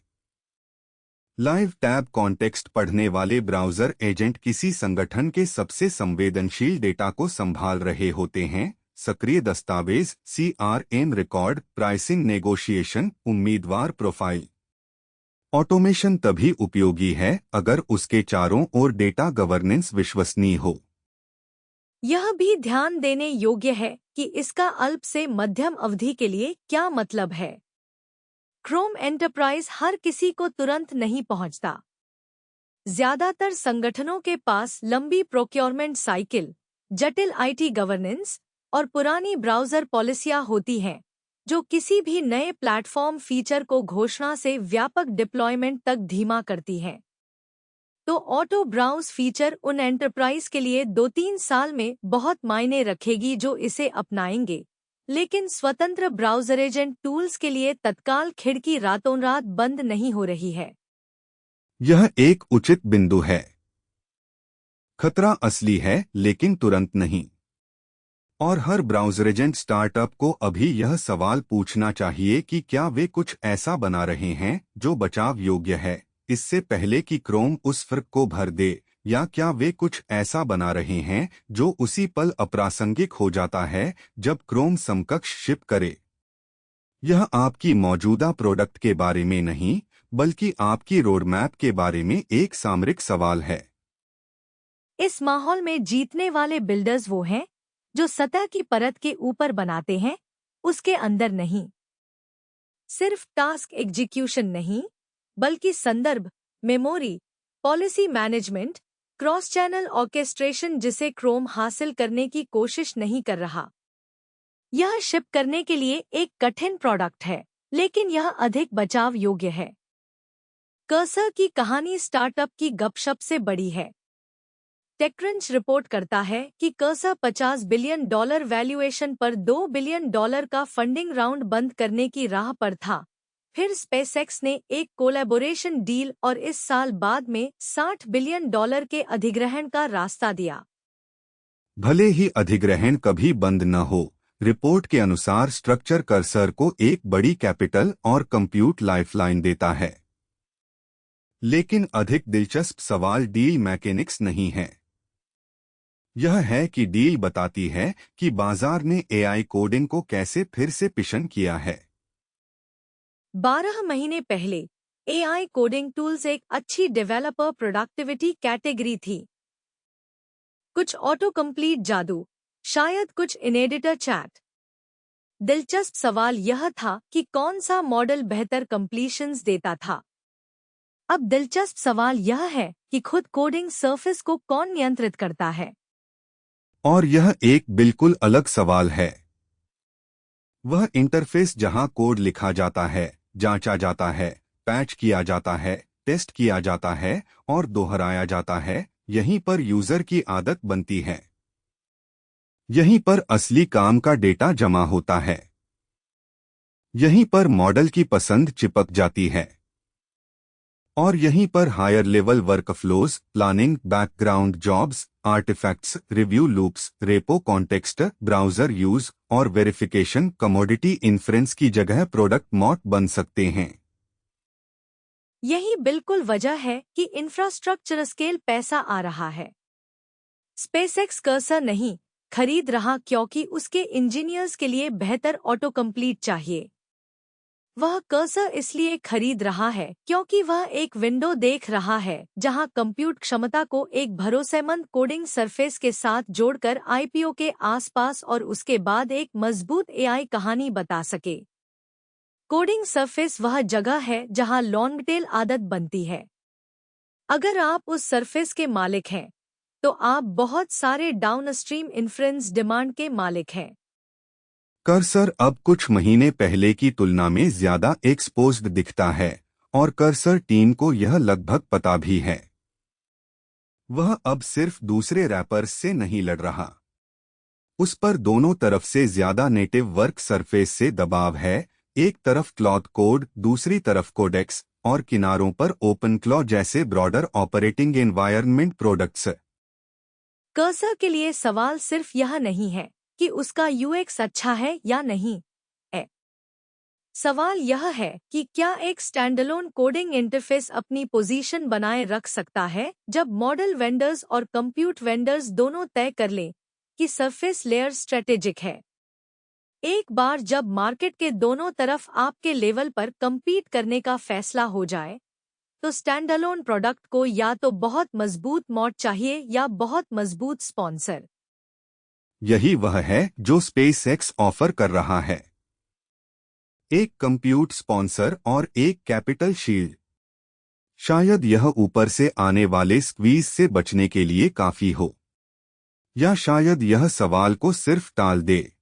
Speaker 2: लाइव टैब कॉन्टेक्स्ट पढ़ने वाले ब्राउज़र एजेंट किसी संगठन के सबसे संवेदनशील डेटा को संभाल रहे होते हैं, सक्रिय दस्तावेज, सीआरएम रिकॉर्ड, प्राइसिंग नेगोशिएशन, उम्मीदवार प्रोफाइल। ऑटोमेशन तभी उपयोगी है अगर उसके चारों ओर डेटा गवर्नेंस विश्वसनीय हो।
Speaker 1: यह भी ध्यान देने योग्य है कि इसका अल्प से मध्यम अवधि के लिए क्या मतलब है। क्रोम एंटरप्राइज हर किसी को तुरंत नहीं पहुंचता। ज्यादातर संगठनों के पास लंबी प्रोक्योरमेंट साइकिल, जटिल आईटी गवर्नेंस और पुरानी ब्राउज़र पॉलिसियां होती हैं जो किसी भी नए प्लेटफॉर्म फीचर को घोषणा से व्यापक डिप्लॉयमेंट तक धीमा करती हैं। तो ऑटो ब्राउज फीचर उन एंटरप्राइज के लिए 2-3 साल में बहुत मायने रखेगी जो इसे अपनाएंगे, लेकिन स्वतंत्र ब्राउज़र एजेंट टूल्स के लिए तत्काल खिड़की रातों रात बंद नहीं हो रही है।
Speaker 2: यह एक उचित बिंदु है। खतरा असली है लेकिन तुरंत नहीं। और हर ब्राउज़र एजेंट स्टार्टअप को अभी यह सवाल पूछना चाहिए कि क्या वे कुछ ऐसा बना रहे हैं जो बचाव योग्य है, इससे पहले कि क्रोम उस फर्क को भर दे, या क्या वे कुछ ऐसा बना रहे हैं जो उसी पल अप्रासंगिक हो जाता है जब क्रोम समकक्ष शिप करे। यह आपकी मौजूदा प्रोडक्ट के बारे में नहीं, बल्कि आपकी रोडमैप के बारे में एक सामरिक सवाल है।
Speaker 1: इस माहौल में जीतने वाले बिल्डर्स वो हैं जो सतह की परत के ऊपर बनाते हैं, उसके अंदर नहीं। सिर्फ टास्क एग्जीक्यूशन नहीं, बल्कि संदर्भ, memory, policy management, cross channel orchestration जिसे क्रोम हासिल करने की कोशिश नहीं कर रहा। यह शिप करने के लिए एक कठिन प्रोडक्ट है, लेकिन यह अधिक बचाव योग्य है। कर्सर की कहानी स्टार्टअप की गपशप से बड़ी है। टेकक्रंच रिपोर्ट करता है कि कर्सर $50 बिलियन वैल्यूएशन पर $2 बिलियन का फंडिंग राउंड बंद करने की राह पर था। फिर स्पेसएक्स ने एक कोलैबोरेशन डील और इस साल बाद में $60 बिलियन के अधिग्रहण का रास्ता दिया।
Speaker 2: भले ही अधिग्रहण कभी बंद न हो, रिपोर्ट के अनुसार स्ट्रक्चर कर्सर को एक बड़ी कैपिटल और कंप्यूट लाइफलाइन देता है। लेकिन अधिक दिलचस्प सवाल डील मैकेनिक्स नहीं है। यह है कि डील बताती है कि बाजार ने एआई कोडिंग को कैसे फिर से पिशन किया है।
Speaker 1: 12 महीने पहले एआई कोडिंग टूल्स एक अच्छी डेवलपर प्रोडक्टिविटी कैटेगरी थी। कुछ ऑटो कंप्लीट जादू, शायद कुछ इन-एडिटर चैट। दिलचस्प सवाल यह था कि कौन सा मॉडल बेहतर कंप्लीशंस देता था। अब दिलचस्प सवाल यह है कि खुद कोडिंग सरफेस को कौन नियंत्रित करता है।
Speaker 2: और यह एक बिल्कुल अलग सवाल है। वह इंटरफेस जहां कोड लिखा जाता है, जांचा जाता है, पैच किया जाता है, टेस्ट किया जाता है और दोहराया जाता है, यहीं पर यूजर की आदत बनती है। यहीं पर असली काम का डेटा जमा होता है। यहीं पर मॉडल की पसंद चिपक जाती है। और यहीं पर higher level workflows, planning, background jobs, artifacts, review loops, repo context, browser use और वेरिफिकेशन कमोडिटी इन्फ्रेंस की जगह प्रोडक्ट मॉट बन सकते हैं।
Speaker 1: यही बिल्कुल वजह है कि इंफ्रास्ट्रक्चर स्केल पैसा आ रहा है। स्पेसएक्स कर्सर नहीं खरीद रहा क्योंकि उसके इंजीनियर्स के लिए बेहतर ऑटो कंप्लीट चाहिए। वह कर्सर इसलिए खरीद रहा है क्योंकि वह एक विंडो देख रहा है जहां कंप्यूट क्षमता को एक भरोसेमंद कोडिंग सरफेस के साथ जोड़कर आईपीओ के आसपास और उसके बाद एक मजबूत एआई कहानी बता सके। कोडिंग सरफेस वह जगह है जहां लॉन्ग टेल आदत बनती है। अगर आप उस सरफेस के मालिक हैं, तो आप बहुत सारे डाउनस्ट्रीम इन्फ्रेंस डिमांड के मालिक हैं।
Speaker 2: कर्सर अब कुछ महीने पहले की तुलना में ज्यादा एक्सपोज्ड दिखता है और कर्सर टीम को यह लगभग पता भी है। वह अब सिर्फ दूसरे रैपर्स से नहीं लड़ रहा। उस पर दोनों तरफ से ज्यादा नेटिव वर्क सरफेस से दबाव है, एक तरफ क्लॉथ कोड, दूसरी तरफ कोडेक्स और किनारों पर ओपन क्लॉ जैसे broader operating environment products.
Speaker 1: Cursor के लिए सवाल सिर्फ यह नहीं है कि उसका यूएक्स अच्छा है या नहीं है। सवाल यह है कि क्या एक स्टैंडअलोन कोडिंग इंटरफेस अपनी पोजीशन बनाए रख सकता है जब मॉडल वेंडर्स और कंप्यूट वेंडर्स दोनों तय कर लें कि सरफेस लेयर स्ट्रेटेजिक है। एक बार जब मार्केट के दोनों तरफ आपके लेवल पर compete करने का फैसला हो जाए, तो स्टैंडअलोन प्रोडक्ट को या तो बहुत मजबूत मॉड चाहिए या बहुत मजबूत स्पॉन्सर।
Speaker 2: यही वह है जो स्पेसएक्स ऑफर कर रहा है, एक कंप्यूट स्पॉन्सर और एक कैपिटल शील्ड। शायद यह ऊपर से आने वाले स्क्वीज से बचने के लिए काफी हो, या शायद यह सवाल को सिर्फ टाल दे।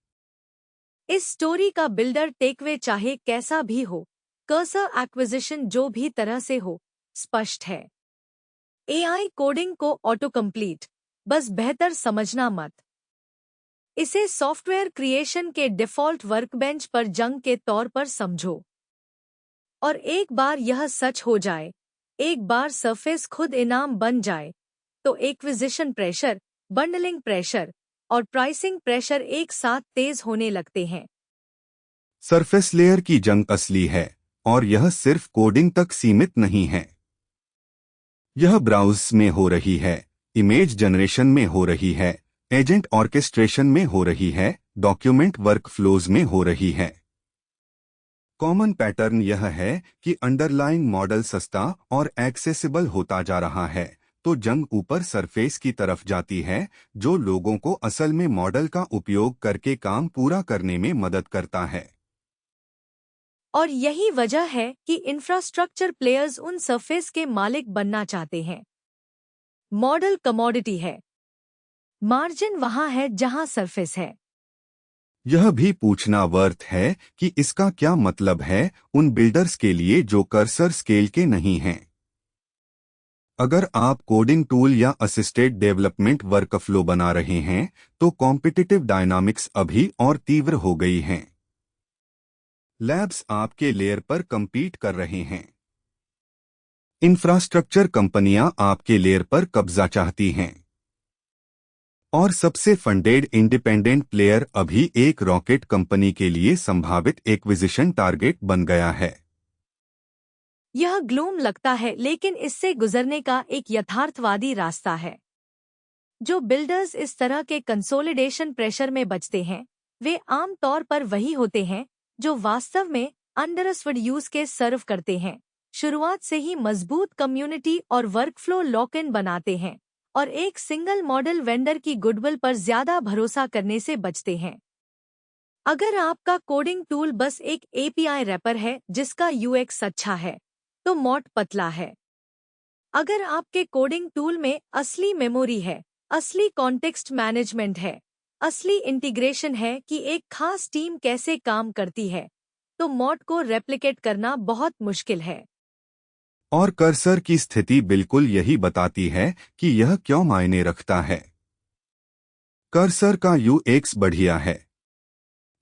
Speaker 1: इस स्टोरी का बिल्डर टेकवे चाहे कैसा भी हो, कर्सर एक्विजिशन जो भी तरह से हो, स्पष्ट है। एआई कोडिंग को ऑटो कंप्लीट, बस बेहतर समझना मत। इसे सॉफ्टवेयर क्रिएशन के डिफ़ॉल्ट वर्कबेंच पर जंग के तौर पर समझो। और एक बार यह सच हो जाए, एक बार सरफेस खुद इनाम बन जाए, तो एक्विजिशन प्रेशर, बंडलिंग प्रेशर, और प्राइसिंग प्रेशर एक साथ तेज होने लगते हैं।
Speaker 2: सरफेस लेयर की जंग असली है और यह सिर्फ कोडिंग तक सीमित नहीं है। यह ब्राउज में हो रही है, इमेज जनरेशन में हो रही है, एजेंट ऑर्केस्ट्रेशन में हो रही है, डॉक्यूमेंट वर्कफ्लोज में हो रही है। कॉमन पैटर्न यह है कि अंडरलाइंग मॉडल सस्ता और एक्सेसिबल होता जा रहा है, तो जंग ऊपर सरफेस की तरफ जाती है, जो लोगों को असल में मॉडल का उपयोग करके काम पूरा करने में मदद करता है।
Speaker 1: और यही वजह है कि इंफ्रास्ट्रक्चर प्लेयर्स उन सरफेस के मालिक बनना चाहते हैं। मॉडल कमोडिटी है, मार्जिन वहां है जहां सरफेस है।
Speaker 2: यह भी पूछना वर्थ है कि इसका क्या मतलब है उन बिल्डर्स के लिए जो कर्सर स्केल के नहीं हैं। अगर आप कोडिंग टूल या असिस्टेड डेवलपमेंट वर्कफ्लो बना रहे हैं, तो कॉम्पिटिटिव डायनामिक्स अभी और तीव्र हो गई हैं। लैब्स आपके लेयर पर compete कर रहे हैं। इंफ्रास्ट्रक्चर कंपनियां आपके लेयर पर कब्जा चाहती हैं। और सबसे फंडेड इंडिपेंडेंट प्लेयर अभी एक रॉकेट कंपनी के लिए संभावित एक्विजिशन टारगेट बन गया है।
Speaker 1: यह ग्लूम लगता है, लेकिन इससे गुजरने का एक यथार्थवादी रास्ता है। जो बिल्डर्स इस तरह के कंसोलिडेशन प्रेशर में बचते हैं, वे आम तौर पर वही होते हैं जो वास्तव में अंडरस्टूड यूज केस सर्व करते हैं, शुरुआत से ही मजबूत कम्युनिटी और वर्कफ्लो लॉक इन बनाते हैं, और एक सिंगल मॉडल वेंडर की गुडविल पर ज्यादा भरोसा करने से बचते हैं। अगर आपका कोडिंग टूल बस एक एपीआई रैपर है जिसका यूएक्स अच्छा है, तो मॉड पतला है। अगर आपके कोडिंग टूल में असली मेमोरी है, असली कॉन्टेक्स्ट मैनेजमेंट है, असली इंटीग्रेशन है कि एक खास टीम कैसे काम करती है, तो मॉड को रेप्लिकेट करना बहुत मुश्किल है।
Speaker 2: और कर्सर की स्थिति बिल्कुल यही बताती है कि यह क्यों मायने रखता है। कर्सर का यूएक्स बढ़िया है,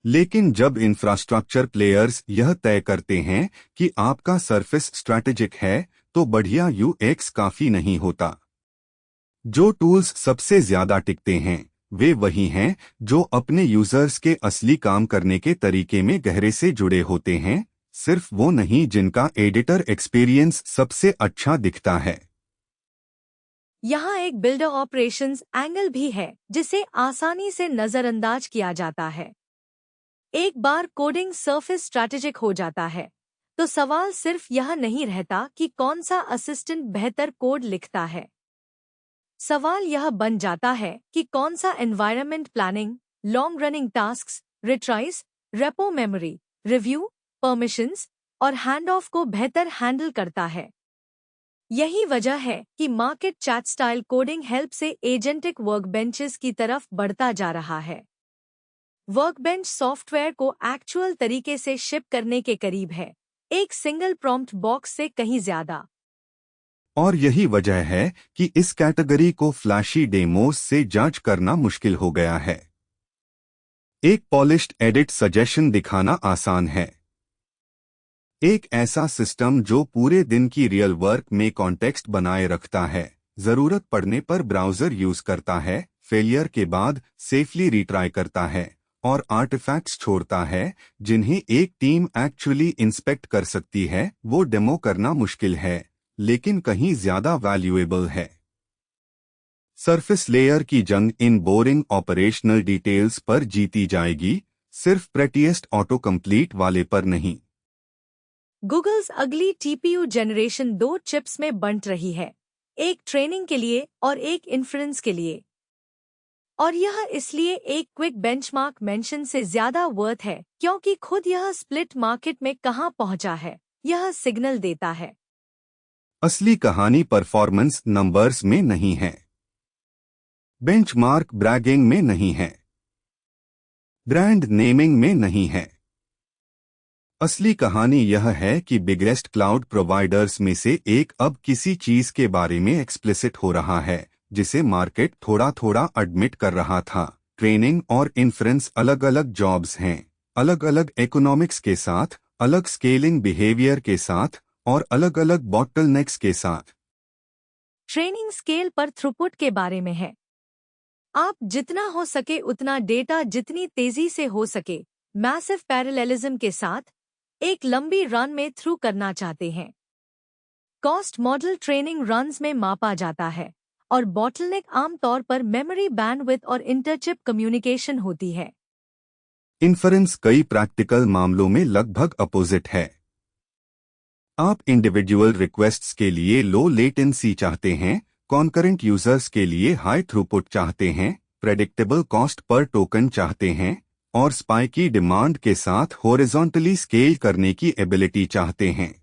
Speaker 2: लेकिन जब इंफ्रास्ट्रक्चर प्लेयर्स यह तय करते हैं कि आपका सरफेस स्ट्रैटेजिक है, तो बढ़िया यूएक्स काफी नहीं होता। जो टूल्स सबसे ज्यादा टिकते हैं, वे वही हैं जो अपने यूजर्स के असली काम करने के तरीके में गहरे से जुड़े होते हैं, सिर्फ वो नहीं जिनका एडिटर एक्सपीरियंस सबसे अच्छा दिखता है।
Speaker 1: यहाँ एक बिल्डर ऑपरेशंस एंगल भी है जिसे आसानी से नजरअंदाज किया जाता है। एक बार कोडिंग सरफेस स्ट्रैटेजिक हो जाता है, तो सवाल सिर्फ यह नहीं रहता कि कौन सा असिस्टेंट बेहतर कोड लिखता है। सवाल यह बन जाता है कि कौन सा environment planning, long running tasks, retries, repo memory, review, permissions और हैंड ऑफ को बेहतर हैंडल करता है। यही वजह है कि market chat style coding help से एजेंटिक वर्कबेंचेस की तरफ बढ़ता जा रहा है। वर्कबेंच सॉफ्टवेयर को एक्चुअल तरीके से शिप करने के करीब है, एक सिंगल प्रॉम्प्ट बॉक्स से कहीं ज्यादा।
Speaker 2: और यही वजह है कि इस कैटेगरी को फ्लैशी डेमोस से जज करना मुश्किल हो गया है। एक पॉलिश्ड एडिट सजेशन दिखाना आसान है। एक ऐसा सिस्टम जो पूरे दिन की रियल वर्क में कॉन्टेक्स्ट बनाए रखता है, जरूरत पड़ने पर ब्राउजर यूज करता है, फेलियर के बाद सेफली रिट्राई करता है और आर्टिफैक्ट्स छोड़ता है जिन्हें एक टीम एक्चुअली इंस्पेक्ट कर सकती है। वो डेमो करना मुश्किल है, लेकिन कहीं ज्यादा वैल्यूएबल है। सरफेस लेयर की जंग इन बोरिंग ऑपरेशनल डिटेल्स पर जीती जाएगी, सिर्फ प्रेटीएस्ट ऑटो कंप्लीट वाले पर नहीं।
Speaker 1: गूगल्स अगली टीपीयू जनरेशन 2 चिप्स में बंट रही है, एक ट्रेनिंग के लिए और एक इन्फ्रेंस के लिए। और यह इसलिए एक क्विक बेंचमार्क मेंशन से ज्यादा वर्थ है क्योंकि खुद यह स्प्लिट मार्केट में कहां पहुंचा है, यह सिग्नल देता है।
Speaker 2: असली कहानी परफॉर्मेंस नंबर्स में नहीं है, बेंचमार्क ब्रैगिंग में नहीं है, ब्रांड नेमिंग में नहीं है। असली कहानी यह है कि बिगेस्ट क्लाउड प्रोवाइडर्स में से एक अब किसी चीज के बारे में एक्सप्लिसिट हो रहा है जिसे मार्केट थोड़ा थोड़ा एडमिट कर रहा था। ट्रेनिंग और इन्फ्रेंस अलग अलग जॉब्स हैं, अलग अलग इकोनॉमिक्स के साथ, अलग स्केलिंग बिहेवियर के साथ और अलग अलग बॉटलनेक्स के साथ।
Speaker 1: ट्रेनिंग स्केल पर थ्रूपुट के बारे में है, आप जितना हो सके उतना डेटा जितनी तेजी से हो सके मैसिव पैरेललिज्म के साथ एक लंबी रन में थ्रू करना चाहते हैं। कॉस्ट मॉडल ट्रेनिंग रन्स में मापा जाता है और बॉटलनेक आमतौर पर मेमोरी बैंडविड्थ और इंटरचिप कम्युनिकेशन होती है।
Speaker 2: इन्फरेंस कई प्रैक्टिकल मामलों में लगभग अपोजिट है। आप इंडिविजुअल रिक्वेस्ट्स के लिए लो लेटेंसी चाहते हैं, कॉन्करेंट यूजर्स के लिए हाई थ्रूपुट चाहते हैं, प्रेडिक्टेबल कॉस्ट पर टोकन चाहते हैं और स्पाइकी डिमांड के साथ हॉरिजॉन्टली स्केल करने की एबिलिटी चाहते हैं।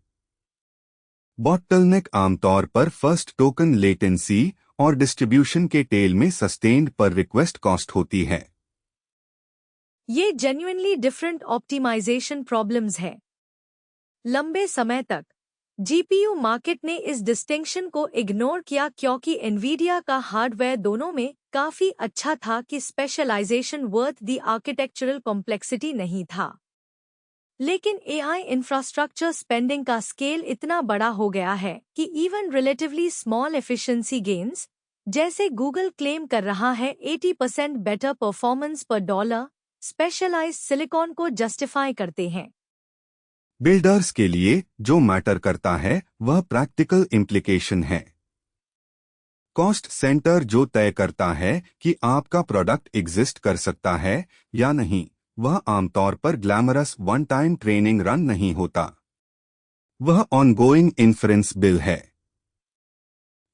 Speaker 2: बॉटलनेक आमतौर पर फर्स्ट टोकन लेटेंसी और डिस्ट्रीब्यूशन के टेल में सस्टेन्ड पर रिक्वेस्ट कॉस्ट होती है।
Speaker 1: ये जेन्युइनली डिफरेंट ऑप्टिमाइजेशन प्रॉब्लम्स है। लंबे समय तक जीपीयू मार्केट ने इस डिस्टिंक्शन को इग्नोर किया क्योंकि एनवीडिया का हार्डवेयर दोनों में काफी अच्छा था कि specialization worth the architectural complexity नहीं था। लेकिन एआई इंफ्रास्ट्रक्चर स्पेंडिंग का स्केल इतना बड़ा हो गया है कि even relatively small efficiency gains, जैसे गूगल क्लेम कर रहा है 80% better performance per dollar, specialized silicon को जस्टिफाई करते हैं।
Speaker 2: बिल्डर्स के लिए जो मैटर करता है वह प्रैक्टिकल इम्प्लीकेशन है। कॉस्ट सेंटर जो तय करता है कि आपका प्रोडक्ट एग्जिस्ट कर सकता है या नहीं, वह आमतौर पर glamorous one time training run नहीं होता। वह ऑनगोइंग इन्फ्रेंस बिल है।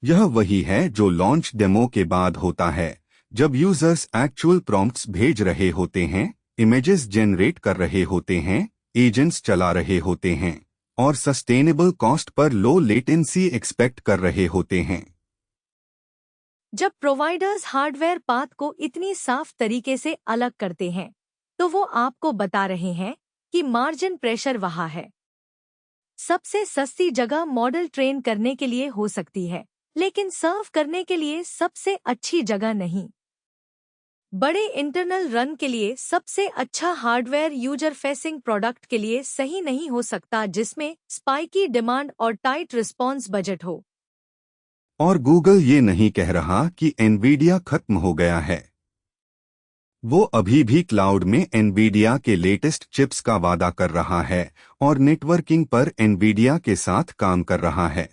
Speaker 2: यह वही है जो लॉन्च डेमो के बाद होता है, जब यूजर्स एक्चुअल प्रॉम्प्ट्स भेज रहे होते हैं, इमेजेस जनरेट कर रहे होते हैं, एजेंट्स चला रहे होते हैं और sustainable cost per low latency expect कर रहे होते हैं।
Speaker 1: जब प्रोवाइडर्स हार्डवेयर पाथ को इतनी साफ तरीके से अलग करते हैं तो वो आपको बता रहे हैं कि मार्जिन प्रेशर वहाँ है। सबसे सस्ती जगह मॉडल ट्रेन करने के लिए हो सकती है, लेकिन सर्व करने के लिए सबसे अच्छी जगह नहीं। बड़े इंटरनल रन के लिए सबसे अच्छा हार्डवेयर यूजर फेसिंग प्रोडक्ट के लिए सही नहीं हो सकता जिसमें स्पाइकी डिमांड और टाइट रिस्पॉन्स बजट हो।
Speaker 2: और गूगल ये नहीं कह रहा कि एनवीडिया खत्म हो गया है। वो अभी भी क्लाउड में एनवीडिया के लेटेस्ट चिप्स का वादा कर रहा है और नेटवर्किंग पर एनवीडिया के साथ काम कर रहा है।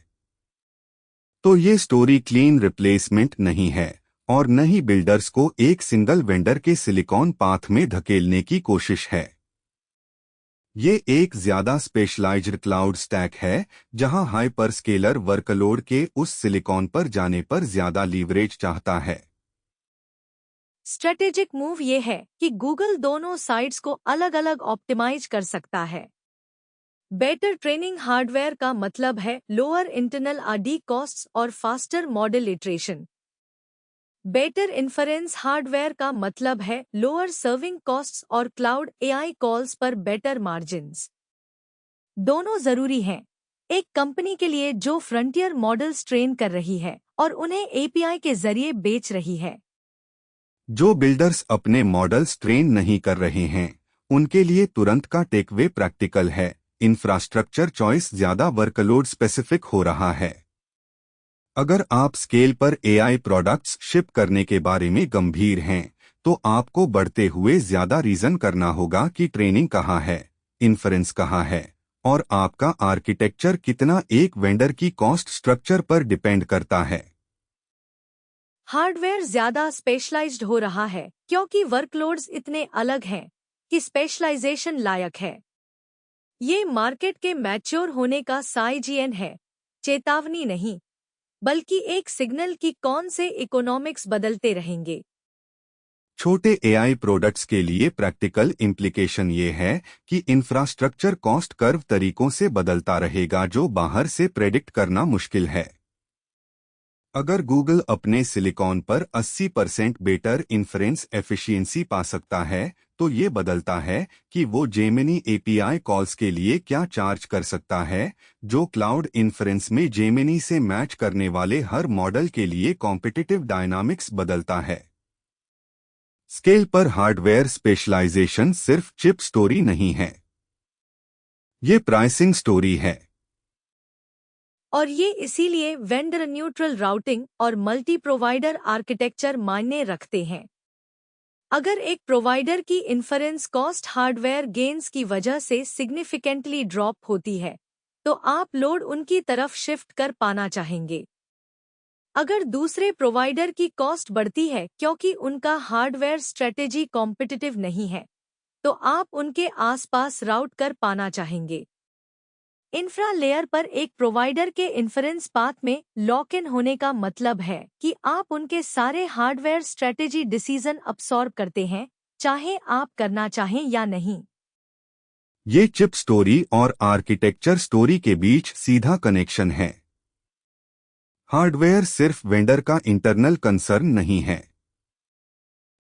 Speaker 2: तो ये स्टोरी क्लीन रिप्लेसमेंट नहीं है और न ही बिल्डर्स को एक सिंगल वेंडर के सिलिकॉन पाथ में धकेलने की कोशिश है। ये एक ज्यादा स्पेशलाइज्ड क्लाउड स्टैक है जहां हाइपरस्केलर वर्कलोड के उस सिलिकॉन पर जाने पर ज्यादा लीवरेज चाहता है।
Speaker 1: स्ट्रेटेजिक मूव ये है कि गूगल दोनों साइड्स को अलग अलग ऑप्टिमाइज कर सकता है। बेटर ट्रेनिंग हार्डवेयर का मतलब है लोअर इंटरनल आरडी कॉस्ट्स और faster model iteration. Better inference hardware का मतलब है लोअर सर्विंग कॉस्ट्स और क्लाउड एआई कॉल्स पर बेटर मार्जिन्स। दोनों जरूरी हैं एक कंपनी के लिए जो फ्रंटियर मॉडल्स ट्रेन कर रही है और उन्हें एपीआई के जरिए बेच रही है।
Speaker 2: जो बिल्डर्स अपने मॉडल्स ट्रेन नहीं कर रहे हैं, उनके लिए तुरंत का टेकवे प्रैक्टिकल है। इंफ्रास्ट्रक्चर चॉइस ज्यादा वर्कलोड स्पेसिफिक हो रहा है। अगर आप स्केल पर एआई प्रोडक्ट्स शिप करने के बारे में गंभीर हैं, तो आपको बढ़ते हुए ज्यादा रीजन करना होगा कि ट्रेनिंग कहाँ है, इन्फरेंस कहाँ है और आपका आर्किटेक्चर कितना एक वेंडर की कॉस्ट स्ट्रक्चर पर डिपेंड करता है।
Speaker 1: हार्डवेयर ज्यादा स्पेशलाइज्ड हो रहा है क्योंकि वर्कलोड्स इतने अलग हैं कि स्पेशलाइजेशन लायक है। ये मार्केट के मैच्योर होने का साइजियन है, चेतावनी नहीं, बल्कि एक सिग्नल कि कौन से इकोनॉमिक्स बदलते रहेंगे।
Speaker 2: छोटे एआई प्रोडक्ट्स के लिए प्रैक्टिकल इम्प्लीकेशन ये है कि इंफ्रास्ट्रक्चर कॉस्ट कर्व तरीकों से बदलता रहेगा जो बाहर से प्रेडिक्ट करना मुश्किल है। अगर गूगल अपने सिलिकॉन पर 80% बेटर इन्फ्रेंस एफिशिएंसी पा सकता है, तो ये बदलता है कि वो जेमिनी एपीआई कॉल्स के लिए क्या चार्ज कर सकता है, जो क्लाउड इन्फ्रेंस में जेमिनी से मैच करने वाले हर मॉडल के लिए कॉम्पिटिटिव डायनामिक्स बदलता है। स्केल पर हार्डवेयर स्पेशलाइजेशन सिर्फ चिप स्टोरी नहीं है, ये प्राइसिंग स्टोरी है।
Speaker 1: और ये इसीलिए वेंडर न्यूट्रल राउटिंग और मल्टी प्रोवाइडर आर्किटेक्चर मायने रखते हैं। अगर एक प्रोवाइडर की इन्फरेंस कॉस्ट हार्डवेयर गेन्स की वजह से सिग्निफिकेंटली ड्रॉप होती है, तो आप लोड उनकी तरफ शिफ्ट कर पाना चाहेंगे। अगर दूसरे प्रोवाइडर की कॉस्ट बढ़ती है क्योंकि उनका हार्डवेयर स्ट्रेटेजी कॉम्पिटिटिव नहीं है, तो आप उनके आसपास राउट कर पाना चाहेंगे। इंफ्रा लेयर पर एक प्रोवाइडर के इन्फरेंस पाथ में लॉक इन होने का मतलब है कि आप उनके सारे हार्डवेयर स्ट्रेटेजी डिसीजन अब्सॉर्ब करते हैं, चाहे आप करना चाहें या नहीं।
Speaker 2: ये चिप स्टोरी और आर्किटेक्चर स्टोरी के बीच सीधा कनेक्शन है। हार्डवेयर सिर्फ वेंडर का इंटरनल कंसर्न नहीं है।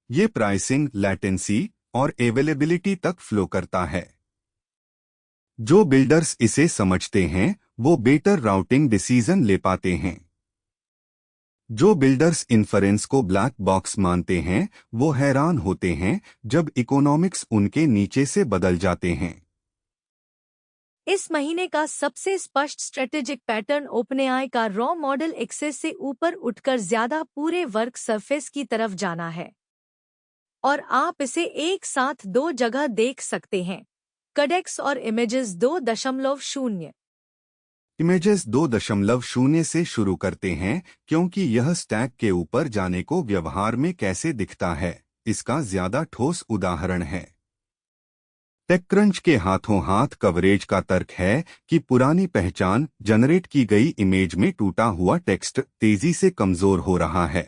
Speaker 2: ये प्राइसिंग, लैटेंसी और अवेलेबिलिटी तक फ्लो करता है। जो बिल्डर्स इसे समझते हैं वो बेटर राउटिंग डिसीजन ले पाते हैं। जो बिल्डर्स इन्फरेंस को ब्लैक बॉक्स मानते हैं वो हैरान होते हैं जब इकोनॉमिक्स उनके नीचे से बदल जाते हैं।
Speaker 1: इस महीने का सबसे स्पष्ट स्ट्रेटेजिक पैटर्न ओपनएआई का रॉ मॉडल एक्सेस से ऊपर उठकर ज्यादा पूरे वर्क सरफेस की तरफ जाना है, और आप इसे एक साथ दो जगह देख सकते हैं, कडेक्स और इमेजेस 2.0।
Speaker 2: इमेजेस 2.0 से शुरू करते हैं क्योंकि यह स्टैक के ऊपर जाने को व्यवहार में कैसे दिखता है इसका ज्यादा ठोस उदाहरण है। टेकक्रंच के हाथों हाथ कवरेज का तर्क है कि पुरानी पहचान जनरेट की गई इमेज में टूटा हुआ टेक्स्ट तेजी से कमजोर हो रहा है।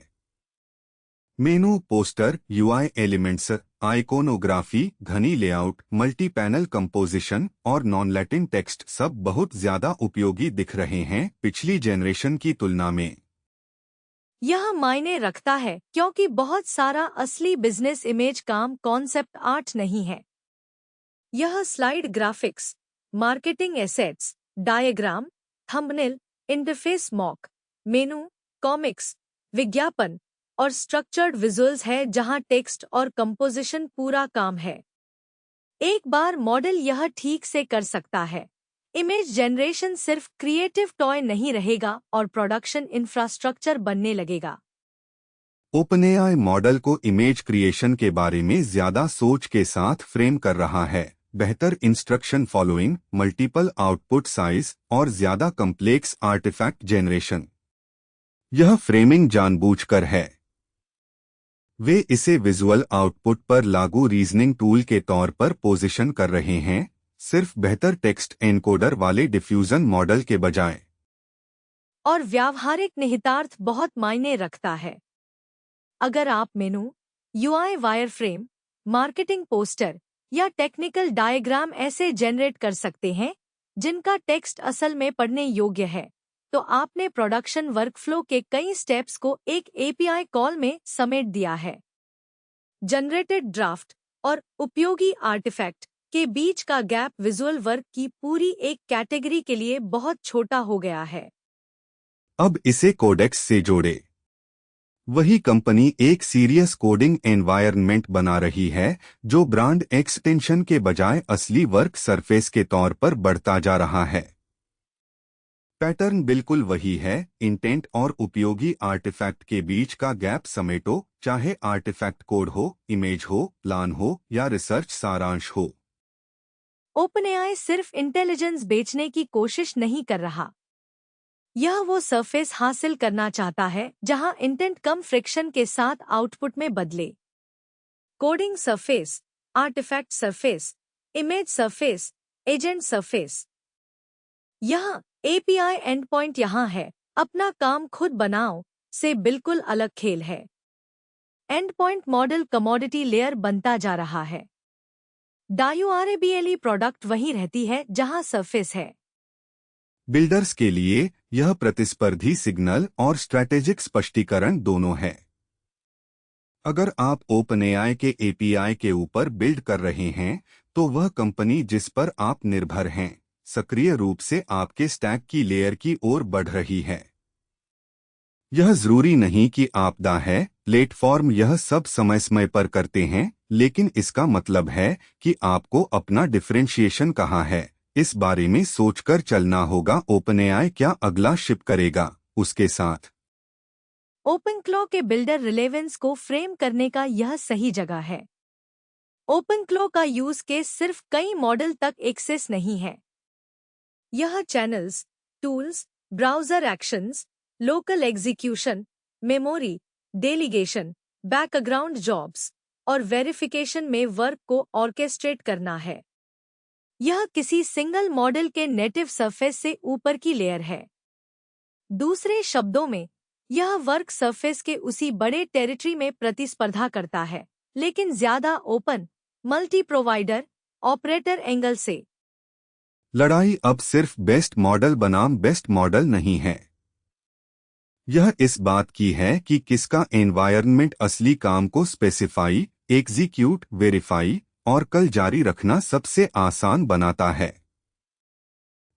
Speaker 2: मेनू, पोस्टर, यूआई एलिमेंट्स, आइकोनोग्राफी, घनी लेआउट, मल्टी पैनल कंपोजिशन और नॉन लैटिन टेक्स्ट सब बहुत ज्यादा उपयोगी दिख रहे हैं पिछली जनरेशन की तुलना में।
Speaker 1: यह मायने रखता है क्योंकि बहुत सारा असली बिजनेस इमेज काम कॉन्सेप्ट आर्ट नहीं है। यह slide graphics, marketing assets, diagram, thumbnail, interface mock, मेनू, कॉमिक्स, विज्ञापन और स्ट्रक्चर्ड विजुअल्स है जहां टेक्स्ट और कंपोजिशन पूरा काम है। एक बार मॉडल यह ठीक से कर सकता है, इमेज जनरेशन सिर्फ क्रिएटिव टॉय नहीं रहेगा और प्रोडक्शन इंफ्रास्ट्रक्चर बनने लगेगा।
Speaker 2: ओपनएआई मॉडल को इमेज क्रिएशन के बारे में ज्यादा सोच के साथ फ्रेम कर रहा है। बेहतर instruction following, multiple output size और ज्यादा कम्प्लेक्स आर्टिफैक्ट जनरेशन। यह फ्रेमिंग जानबूझकर है। वे इसे विजुअल आउटपुट पर लागू रीजनिंग टूल के तौर पर पोजीशन कर रहे हैं, सिर्फ बेहतर टेक्स्ट एनकोडर वाले डिफ्यूजन मॉडल के बजाय।
Speaker 1: और व्यावहारिक निहितार्थ बहुत मायने रखता है। अगर आप मेनू, यूआई वायरफ्रेम, मार्केटिंग पोस्टर या टेक्निकल डायग्राम ऐसे जनरेट कर सकते हैं जिनका टेक्स्ट असल में पढ़ने योग्य है, तो आपने प्रोडक्शन वर्कफ्लो के कई स्टेप्स को एक एपीआई कॉल में समेट दिया है। जनरेटेड ड्राफ्ट और उपयोगी आर्टिफैक्ट के बीच का गैप विजुअल वर्क की पूरी एक कैटेगरी के लिए बहुत छोटा हो गया है।
Speaker 2: अब इसे कोडेक्स से जोड़े। वही कंपनी एक सीरियस कोडिंग एनवायरनमेंट बना रही है जो ब्रांड एक्सटेंशन के बजाय असली वर्क सरफेस के तौर पर बढ़ता जा रहा है। पैटर्न बिल्कुल वही है, इंटेंट और उपयोगी आर्टिफैक्ट के बीच का गैप समेटो, चाहे आर्टिफैक्ट कोड हो, इमेज हो, प्लान हो या रिसर्च सारांश हो।
Speaker 1: ओपनएआई सिर्फ इंटेलिजेंस बेचने की कोशिश नहीं कर रहा, यह वो सरफेस हासिल करना चाहता है जहां इंटेंट कम फ्रिक्शन के साथ आउटपुट में बदले। Coding surface, artifact surface, image surface, agent surface. यह एपीआई एंडपॉइंट यहाँ है, अपना काम खुद बनाओ से बिल्कुल अलग खेल है। एंडपॉइंट मॉडल कमोडिटी लेयर बनता जा रहा है। डायूआरएबीएलई प्रोडक्ट वहीं रहती है जहां सरफेस है।
Speaker 2: बिल्डर्स के लिए यह प्रतिस्पर्धी सिग्नल और स्ट्रैटेजिक स्पष्टीकरण दोनों है। अगर आप ओपनएआई के एपीआई के ऊपर बिल्ड कर रहे हैं तो वह कंपनी जिस पर आप निर्भर हैं सक्रिय रूप से आपके स्टैक की लेयर की ओर बढ़ रही है। यह जरूरी नहीं कि आपदा है, प्लेटफॉर्म यह सब समय समय पर करते हैं, लेकिन इसका मतलब है कि आपको अपना डिफरेंशिएशन कहाँ है, इस बारे में सोचकर चलना होगा ओपनएआई क्या अगला शिप करेगा उसके साथ।
Speaker 1: ओपनक्लॉ के बिल्डर रिलेवेंस को फ्रेम करने का यह सही जगह है। ओपनक्लॉ का यूज केस सिर्फ कई मॉडल तक एक्सेस नहीं है। यह channels, tools, browser actions, local execution, memory, delegation, background jobs और वेरिफिकेशन में वर्क को ऑर्केस्ट्रेट करना है। यह किसी सिंगल मॉडल के नेटिव सरफेस से ऊपर की लेयर है। दूसरे शब्दों में, यह वर्क सरफेस के उसी बड़े टेरिटरी में प्रतिस्पर्धा करता है, लेकिन ज्यादा open, multi provider, operator angle से।
Speaker 2: लड़ाई अब सिर्फ बेस्ट मॉडल बनाम बेस्ट मॉडल नहीं है। यह इस बात की है कि किसका एनवायरनमेंट असली काम को स्पेसिफाई, एग्जीक्यूट, वेरीफाई और कल जारी रखना सबसे आसान बनाता है।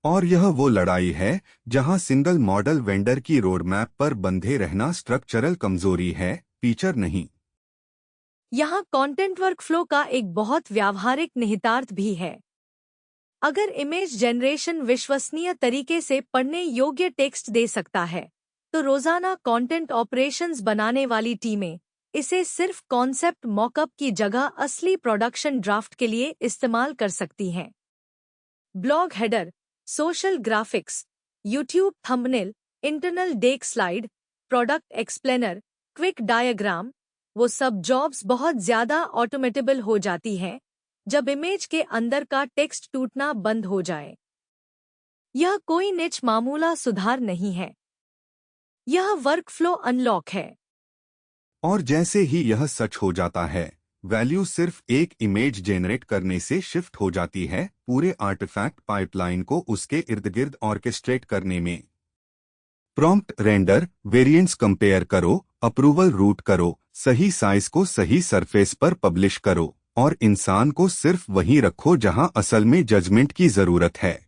Speaker 2: और यह वो लड़ाई है जहां सिंगल मॉडल वेंडर की रोडमैप पर बंधे रहना स्ट्रक्चरल कमजोरी है, फीचर नहीं।
Speaker 1: यहाँ कंटेंट वर्कफ्लो का एक बहुत व्यावहारिक निहितार्थ भी है। अगर इमेज जनरेशन विश्वसनीय तरीके से पढ़ने योग्य टेक्स्ट दे सकता है, तो रोजाना कंटेंट ऑपरेशंस बनाने वाली टीमें इसे सिर्फ कॉन्सेप्ट मॉकअप की जगह असली प्रोडक्शन ड्राफ्ट के लिए इस्तेमाल कर सकती हैं। Blog header, social graphics, YouTube thumbnail, internal deck slide, product explainer, quick diagram, वो सब जॉब्स बहुत ज्यादा ऑटोमेटेबल हो जाती हैं जब इमेज के अंदर का टेक्स्ट टूटना बंद हो जाए। यह कोई निच मामूला सुधार नहीं है, यह वर्कफ्लो अनलॉक है।
Speaker 2: और जैसे ही यह सच हो जाता है, वैल्यू सिर्फ एक इमेज जेनरेट करने से शिफ्ट हो जाती है पूरे आर्टिफैक्ट पाइपलाइन को उसके इर्द गिर्द ऑर्केस्ट्रेट करने में। प्रॉम्प्ट रेंडर, वेरिएंट्स कंपेयर करो, अप्रूवल रूट करो, सही साइज को सही सरफेस पर पब्लिश करो और इंसान को सिर्फ वहीं रखो जहां असल में जजमेंट की जरूरत है।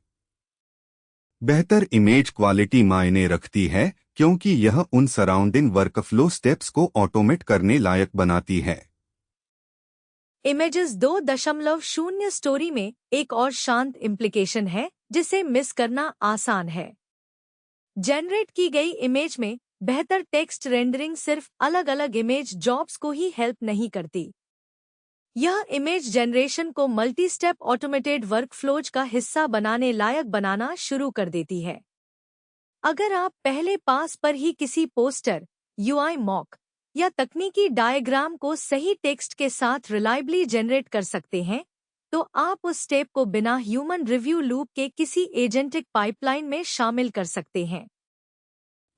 Speaker 2: बेहतर इमेज क्वालिटी मायने रखती है क्योंकि यह उन सराउंडिंग वर्कफ्लो स्टेप्स को ऑटोमेट करने लायक बनाती है।
Speaker 1: इमेजेस 2.0 स्टोरी में एक और शांत इम्प्लीकेशन है जिसे मिस करना आसान है। जनरेट की गई इमेज में बेहतर टेक्स्ट रेंडरिंग सिर्फ अलग अलग इमेज जॉब्स को ही हेल्प नहीं करती। यह इमेज जनरेशन को मल्टी स्टेप ऑटोमेटेड वर्कफ्लोज का हिस्सा बनाने लायक बनाना शुरू कर देती है। अगर आप पहले पास पर ही किसी पोस्टर, यूआई मॉक या तकनीकी डायग्राम को सही टेक्स्ट के साथ रिलायबली जनरेट कर सकते हैं, तो आप उस स्टेप को बिना ह्यूमन रिव्यू लूप के किसी एजेंटिक पाइपलाइन में शामिल कर सकते हैं।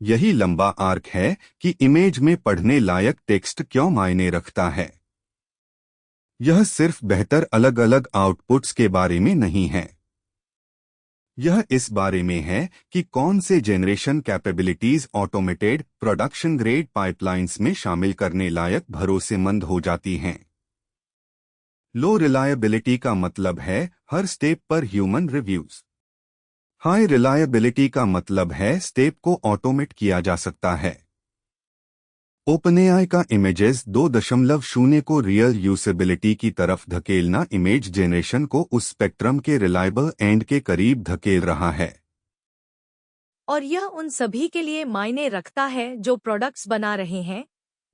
Speaker 2: यही लंबा आर्क है कि इमेज में पढ़ने लायक टेक्स्ट क्यों मायने रखता है। यह सिर्फ बेहतर अलग अलग आउटपुट्स के बारे में नहीं है। यह इस बारे में है कि कौन से generation capabilities automated production grade pipelines में शामिल करने लायक भरोसेमंद हो जाती हैं। लो रिलायबिलिटी का मतलब है हर स्टेप पर ह्यूमन रिव्यूज। हाई रिलायबिलिटी का मतलब है स्टेप को ऑटोमेट किया जा सकता है। ओपनएआई का इमेजेस 2.0 को रियल यूसेबिलिटी की तरफ धकेलना इमेज जनरेशन को उस स्पेक्ट्रम के रिलायबल एंड के करीब धकेल रहा है।
Speaker 1: और यह उन सभी के लिए मायने रखता है जो प्रोडक्ट्स बना रहे हैं,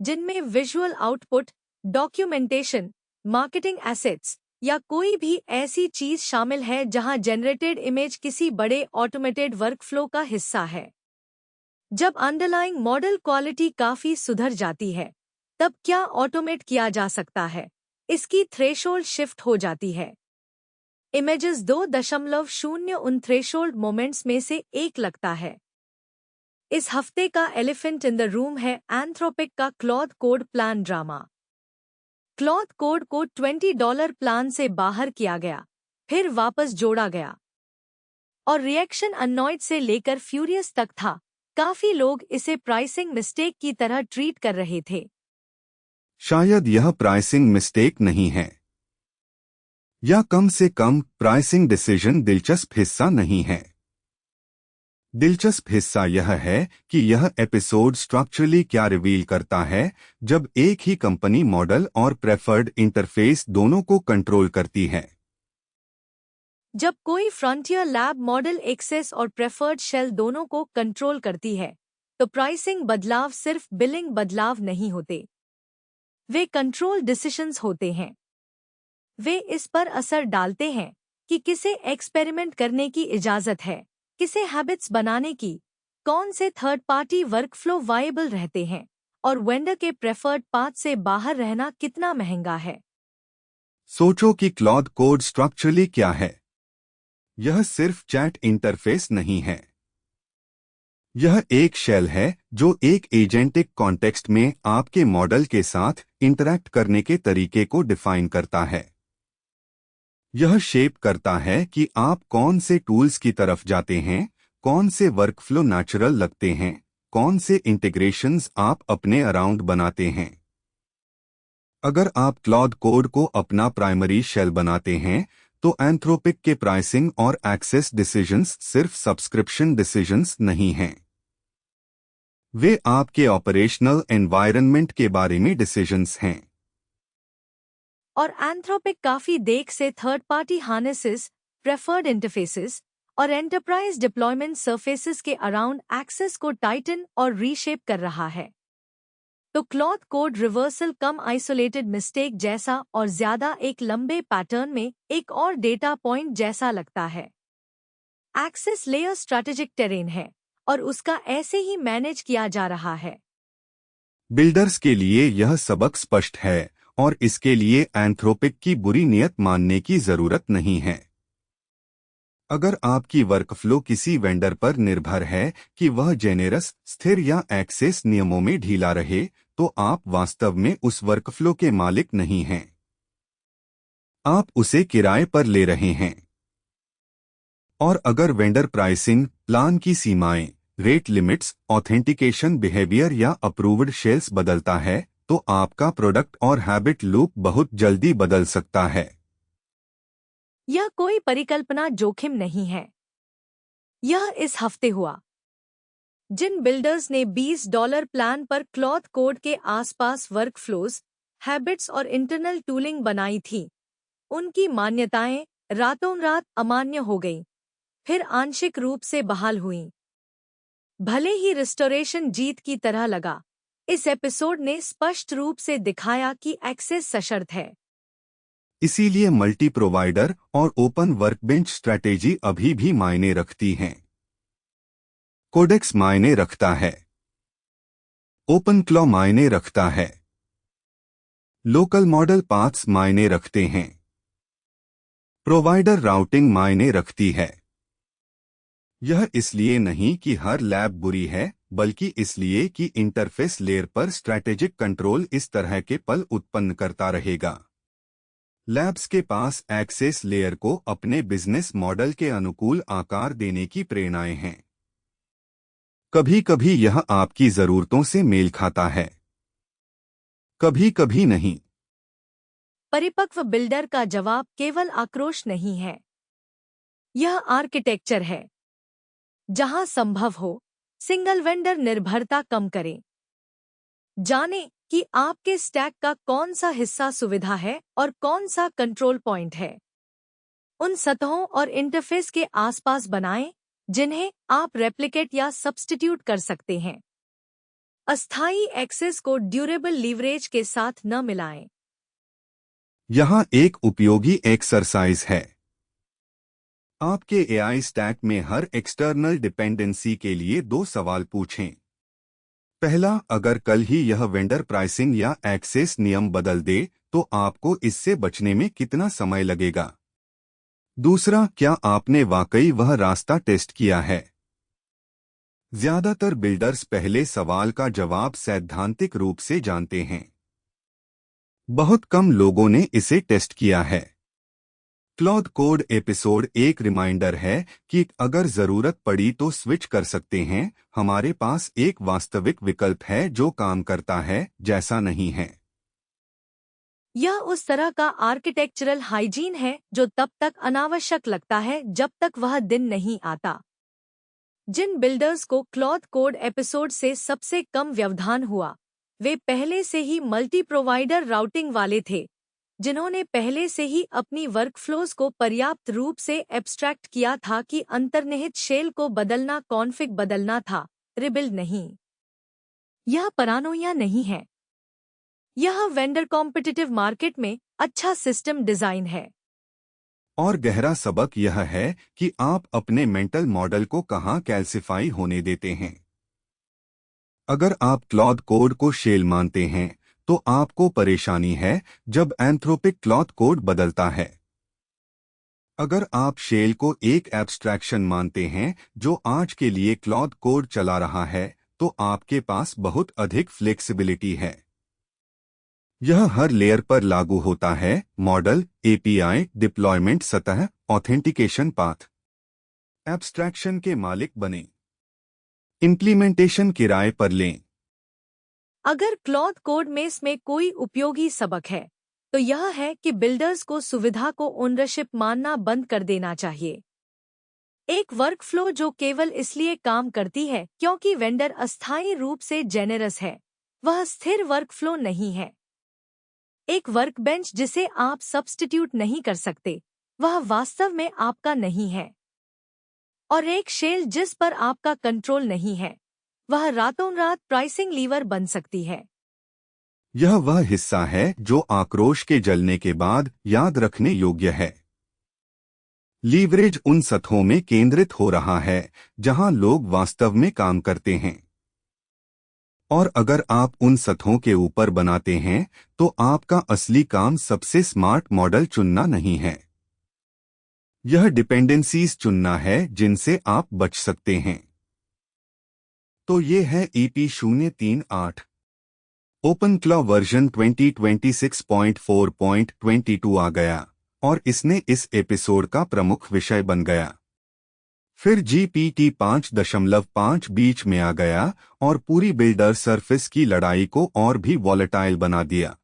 Speaker 1: जिनमें visual output, documentation, marketing assets या कोई भी ऐसी चीज शामिल है जहां जनरेटेड इमेज किसी बड़े ऑटोमेटेड वर्कफ्लो का हिस्सा है। जब अंडरलाइंग मॉडल क्वालिटी काफी सुधर जाती है, तब क्या ऑटोमेट किया जा सकता है, इसकी थ्रेशोल्ड शिफ्ट हो जाती है। इमेजेस 2.0 उन थ्रेशोल्ड मोमेंट्स में से एक लगता है। इस हफ्ते का एलिफेंट इन द रूम है एंथ्रोपिक का Claude code plan drama. Claude code को $20 प्लान से बाहर किया गया, फिर वापस जोड़ा गया, और रिएक्शन अननॉयड से लेकर फ्यूरियस तक था। काफी लोग इसे प्राइसिंग मिस्टेक की तरह ट्रीट कर रहे थे।
Speaker 2: शायद यह प्राइसिंग मिस्टेक नहीं है, या कम से कम प्राइसिंग डिसीजन दिलचस्प हिस्सा नहीं है। दिलचस्प हिस्सा यह है कि यह एपिसोड स्ट्रक्चरली क्या रिवील करता है जब एक ही कंपनी मॉडल और प्रेफर्ड इंटरफेस दोनों को कंट्रोल करती है।
Speaker 1: जब कोई फ्रंटियर लैब मॉडल एक्सेस और प्रेफर्ड शेल दोनों को कंट्रोल करती है, तो प्राइसिंग बदलाव सिर्फ बिलिंग बदलाव नहीं होते, वे कंट्रोल डिसीजंस होते हैं। वे इस पर असर डालते हैं कि किसे एक्सपेरिमेंट करने की इजाज़त है, किसे हैबिट्स बनाने की, कौन से थर्ड पार्टी वर्कफ्लो वायबल रहते हैं और वेंडर के प्रेफर्ड पाथ से बाहर रहना कितना महंगा है।
Speaker 2: सोचो कि क्लॉड कोड स्ट्रक्चरली क्या है। यह सिर्फ चैट इंटरफेस नहीं है। यह एक शेल है जो एक एजेंटिक कॉन्टेक्स्ट में आपके मॉडल के साथ इंटरैक्ट करने के तरीके को डिफाइन करता है। यह शेप करता है कि आप कौन से टूल्स की तरफ जाते हैं, कौन से वर्कफ्लो नेचुरल लगते हैं, कौन से इंटीग्रेशंस आप अपने अराउंड बनाते हैं। अगर आप क्लॉड कोड को अपना प्राइमरी शेल बनाते हैं, तो एंथ्रोपिक के प्राइसिंग और एक्सेस डिसीजंस सिर्फ सब्सक्रिप्शन डिसीजंस नहीं हैं। वे आपके ऑपरेशनल एनवायरनमेंट के बारे में डिसीजंस हैं।
Speaker 1: और एंथ्रोपिक काफी देख से third party harnesses, preferred interfaces और एंटरप्राइज डिप्लॉयमेंट सरफेसेस के अराउंड एक्सेस को टाइटन और रीशेप कर रहा है। तो क्लॉथ कोड रिवर्सल कम आइसोलेटेड मिस्टेक जैसा और ज्यादा एक लंबे पैटर्न में एक और डेटा पॉइंट जैसा लगता है। एक्सेस लेयर स्ट्रैटेजिक टेरेन है और उसका ऐसे ही मैनेज किया जा रहा है।
Speaker 2: बिल्डर्स के लिए यह सबक स्पष्ट है और इसके लिए एंथ्रोपिक की बुरी नीयत मानने की जरूरत नहीं है। अगर आपकी वर्कफ्लो किसी वेंडर पर निर्भर है कि वह जेनेरस, स्थिर या एक्सेस नियमों में ढीला रहे, तो आप वास्तव में उस वर्कफ्लो के मालिक नहीं हैं। आप उसे किराए पर ले रहे हैं। और अगर वेंडर प्राइसिंग, प्लान की सीमाएं, रेट लिमिट्स, ऑथेंटिकेशन बिहेवियर या अप्रूव्ड शेल्स बदलता है, तो आपका प्रोडक्ट और हैबिट लूप बहुत जल्दी बदल सकता है।
Speaker 1: यह कोई परिकल्पना जोखिम नहीं है। यह इस हफ्ते हुआ। जिन बिल्डर्स ने $20 प्लान पर क्लॉथ कोड के आसपास वर्कफ्लोज, हैबिट्स और इंटरनल टूलिंग बनाई थी, उनकी मान्यताएं रातों रात अमान्य हो गईं, फिर आंशिक रूप से बहाल हुईं। भले ही रिस्टोरेशन जीत की तरह लगा, इस एपिसोड ने स्पष्ट रूप से दिखाया कि एक्सेस सशर्त है।
Speaker 2: इसीलिए मल्टी प्रोवाइडर और ओपन वर्कबेंच स्ट्रैटेजी अभी भी मायने रखती हैं। कोडेक्स मायने रखता है। ओपन क्लॉ मायने रखता है। लोकल मॉडल पाथ्स मायने रखते हैं। प्रोवाइडर राउटिंग मायने रखती है। यह इसलिए नहीं कि हर लैब बुरी है, बल्कि इसलिए कि इंटरफेस लेयर पर स्ट्रैटेजिक कंट्रोल इस तरह के पल उत्पन्न करता रहेगा। लैब्स के पास एक्सेस लेयर को अपने बिजनेस मॉडल के अनुकूल आकार देने की प्रेरणाएं हैं। कभी कभी यह आपकी जरूरतों से मेल खाता है, कभी कभी नहीं।
Speaker 1: परिपक्व बिल्डर का जवाब केवल आक्रोश नहीं है। यह आर्किटेक्चर है। जहां संभव हो, सिंगल वेंडर निर्भरता कम करें। जानें कि आपके स्टैक का कौन सा हिस्सा सुविधा है और कौन सा कंट्रोल पॉइंट है। उन सतहों और इंटरफेस के आसपास बनाएं जिन्हें आप रेप्लिकेट या सब्स्टिट्यूट कर सकते हैं। अस्थायी एक्सेस को ड्यूरेबल लीवरेज के साथ न मिलाएं।
Speaker 2: यहां एक उपयोगी एक्सरसाइज है। आपके एआई स्टैक में हर एक्सटर्नल डिपेंडेंसी के लिए 2 सवाल पूछें। पहला, अगर कल ही यह वेंडर प्राइसिंग या एक्सेस नियम बदल दे, तो आपको इससे बचने में कितना समय लगेगा? दूसरा, क्या आपने वाकई वह रास्ता टेस्ट किया है? ज्यादातर बिल्डर्स पहले सवाल का जवाब सैद्धांतिक रूप से जानते हैं। बहुत कम लोगों ने इसे टेस्ट किया है। क्लॉड कोड एपिसोड एक रिमाइंडर है कि अगर जरूरत पड़ी तो स्विच कर सकते हैं। हमारे पास एक वास्तविक विकल्प है जो काम करता है, जैसा नहीं है।
Speaker 1: यह उस तरह का आर्किटेक्चरल हाइजीन है जो तब तक अनावश्यक लगता है जब तक वह दिन नहीं आता। जिन बिल्डर्स को क्लॉथ कोड एपिसोड से सबसे कम व्यवधान हुआ, वे पहले से ही मल्टी प्रोवाइडर राउटिंग वाले थे, जिन्होंने पहले से ही अपनी वर्कफ्लोज को पर्याप्त रूप से एब्स्ट्रैक्ट किया था कि अंतर्निहित शेल को बदलना कॉन्फ़िग बदलना था, रिबिल्ड नहीं। यह परानोइया नहीं है। यह वेंडर कॉम्पिटिटिव मार्केट में अच्छा सिस्टम डिजाइन है।
Speaker 2: और गहरा सबक यह है कि आप अपने मेंटल मॉडल को कहां कैल्सिफाई होने देते हैं। अगर आप क्लॉड कोड को शेल मानते हैं तो आपको परेशानी है जब एंथ्रोपिक क्लॉड कोड बदलता है। अगर आप शेल को एक एब्स्ट्रैक्शन मानते हैं जो आज के लिए क्लॉड कोड चला रहा है तो आपके पास बहुत अधिक फ्लेक्सिबिलिटी है। यह हर लेयर पर लागू होता है, मॉडल, एपीआई, डिप्लॉयमेंट सतह, ऑथेंटिकेशन पाथ। एब्स्ट्रैक्शन के मालिक बने, इम्प्लीमेंटेशन किराए पर लें।
Speaker 1: अगर क्लॉड कोड मेस में कोई उपयोगी सबक है तो यह है कि बिल्डर्स को सुविधा को ओनरशिप मानना बंद कर देना चाहिए। एक वर्कफ्लो जो केवल इसलिए काम करती है क्योंकि वेंडर अस्थायी रूप से जेनेरस है, वह स्थिर वर्कफ्लो नहीं है। एक वर्कबेंच जिसे आप सब्स्टिट्यूट नहीं कर सकते, वह वास्तव में आपका नहीं है। और एक शेल जिस पर आपका कंट्रोल नहीं है, वह रातों रात प्राइसिंग लीवर बन सकती है।
Speaker 2: यह वह हिस्सा है जो आक्रोश के जलने के बाद याद रखने योग्य है। लीवरेज उन सतहों में केंद्रित हो रहा है जहां लोग वास्तव में काम करते हैं। और अगर आप उन सतहों के ऊपर बनाते हैं तो आपका असली काम सबसे स्मार्ट मॉडल चुनना नहीं है। यह डिपेंडेंसीज चुनना है जिनसे आप बच सकते हैं। तो ये है EP038 ओपनक्लॉ वर्जन 2026.4.22 आ गया और इसने इस एपिसोड का प्रमुख विषय बन गया। फिर GPT 5.5 बीच में आ गया और पूरी बिल्डर सरफेस की लड़ाई को और भी वॉलेटाइल बना दिया।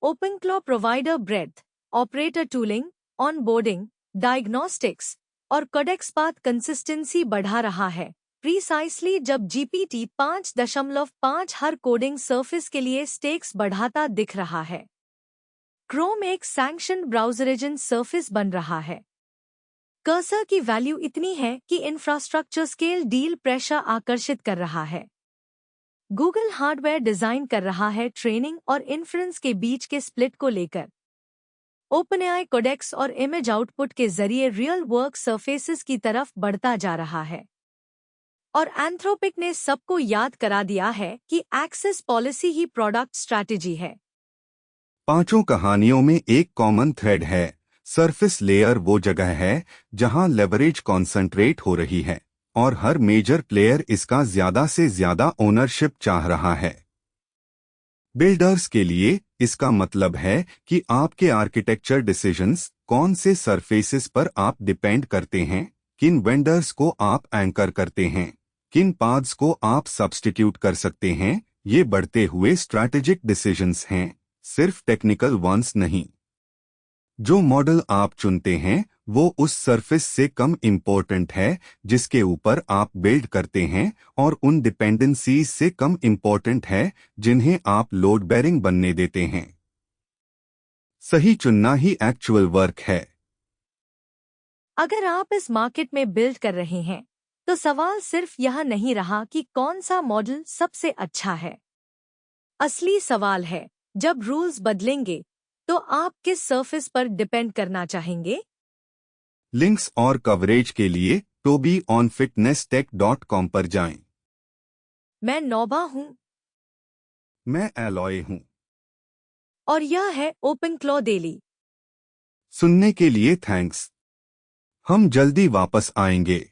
Speaker 1: OpenClaw provider breadth, operator tooling, onboarding, diagnostics और कोडेक्स पाथ कंसिस्टेंसी बढ़ा रहा है, प्रीसाइसली जब GPT 5.5 हर कोडिंग सरफेस के लिए स्टेक्स बढ़ाता दिख रहा है। क्रोम एक सैंक्शन ब्राउज़रेजन सरफेस बन रहा है। कर्सर की वैल्यू इतनी है कि इंफ्रास्ट्रक्चर स्केल डील प्रेशर आकर्षित कर रहा है। गूगल हार्डवेयर डिजाइन कर रहा है ट्रेनिंग और इन्फ्रेंस के बीच के स्प्लिट को लेकर। ओपनएआई कोडेक्स और इमेज आउटपुट के जरिए रियल वर्क सरफेसेस की तरफ बढ़ता जा रहा है। और एंथ्रोपिक ने सबको याद करा दिया है कि एक्सेस पॉलिसी ही प्रोडक्ट स्ट्रैटेजी है।
Speaker 2: पांचों कहानियों में एक कॉमन थ्रेड है, सरफेस लेयर वो जगह है जहां लेवरेज कॉन्सेंट्रेट हो रही है और हर मेजर प्लेयर इसका ज्यादा से ज्यादा ओनरशिप चाह रहा है। बिल्डर्स के लिए इसका मतलब है कि आपके आर्किटेक्चर डिसीजंस, कौन से सरफेसेस पर आप डिपेंड करते हैं, किन वेंडर्स को आप एंकर करते हैं, किन पाथ्स को आप सब्स्टिट्यूट कर सकते हैं, ये बढ़ते हुए स्ट्रैटेजिक डिसीजंस हैं, सिर्फ टेक्निकल वंस नहीं। जो मॉडल आप चुनते हैं वो उस सरफेस से कम इम्पोर्टेंट है जिसके ऊपर आप बिल्ड करते हैं और उन डिपेंडेंसीज से कम इम्पोर्टेंट है जिन्हें आप लोड बेरिंग बनने देते हैं। सही चुनना ही एक्चुअल वर्क है।
Speaker 1: अगर आप इस मार्केट में बिल्ड कर रहे हैं तो सवाल सिर्फ यह नहीं रहा कि कौन सा मॉडल सबसे अच्छा है। असली सवाल है, जब रूल्स बदलेंगे तो आप किस सरफेस पर डिपेंड करना चाहेंगे?
Speaker 2: लिंक्स और कवरेज के लिए tobyonfitnesstech.com पर जाएं।
Speaker 1: मैं नौबा हूं
Speaker 2: मैं एलॉय हूं।
Speaker 1: और यह है ओपनक्लॉ डेली।
Speaker 2: सुनने के लिए थैंक्स। हम जल्दी वापस आएंगे।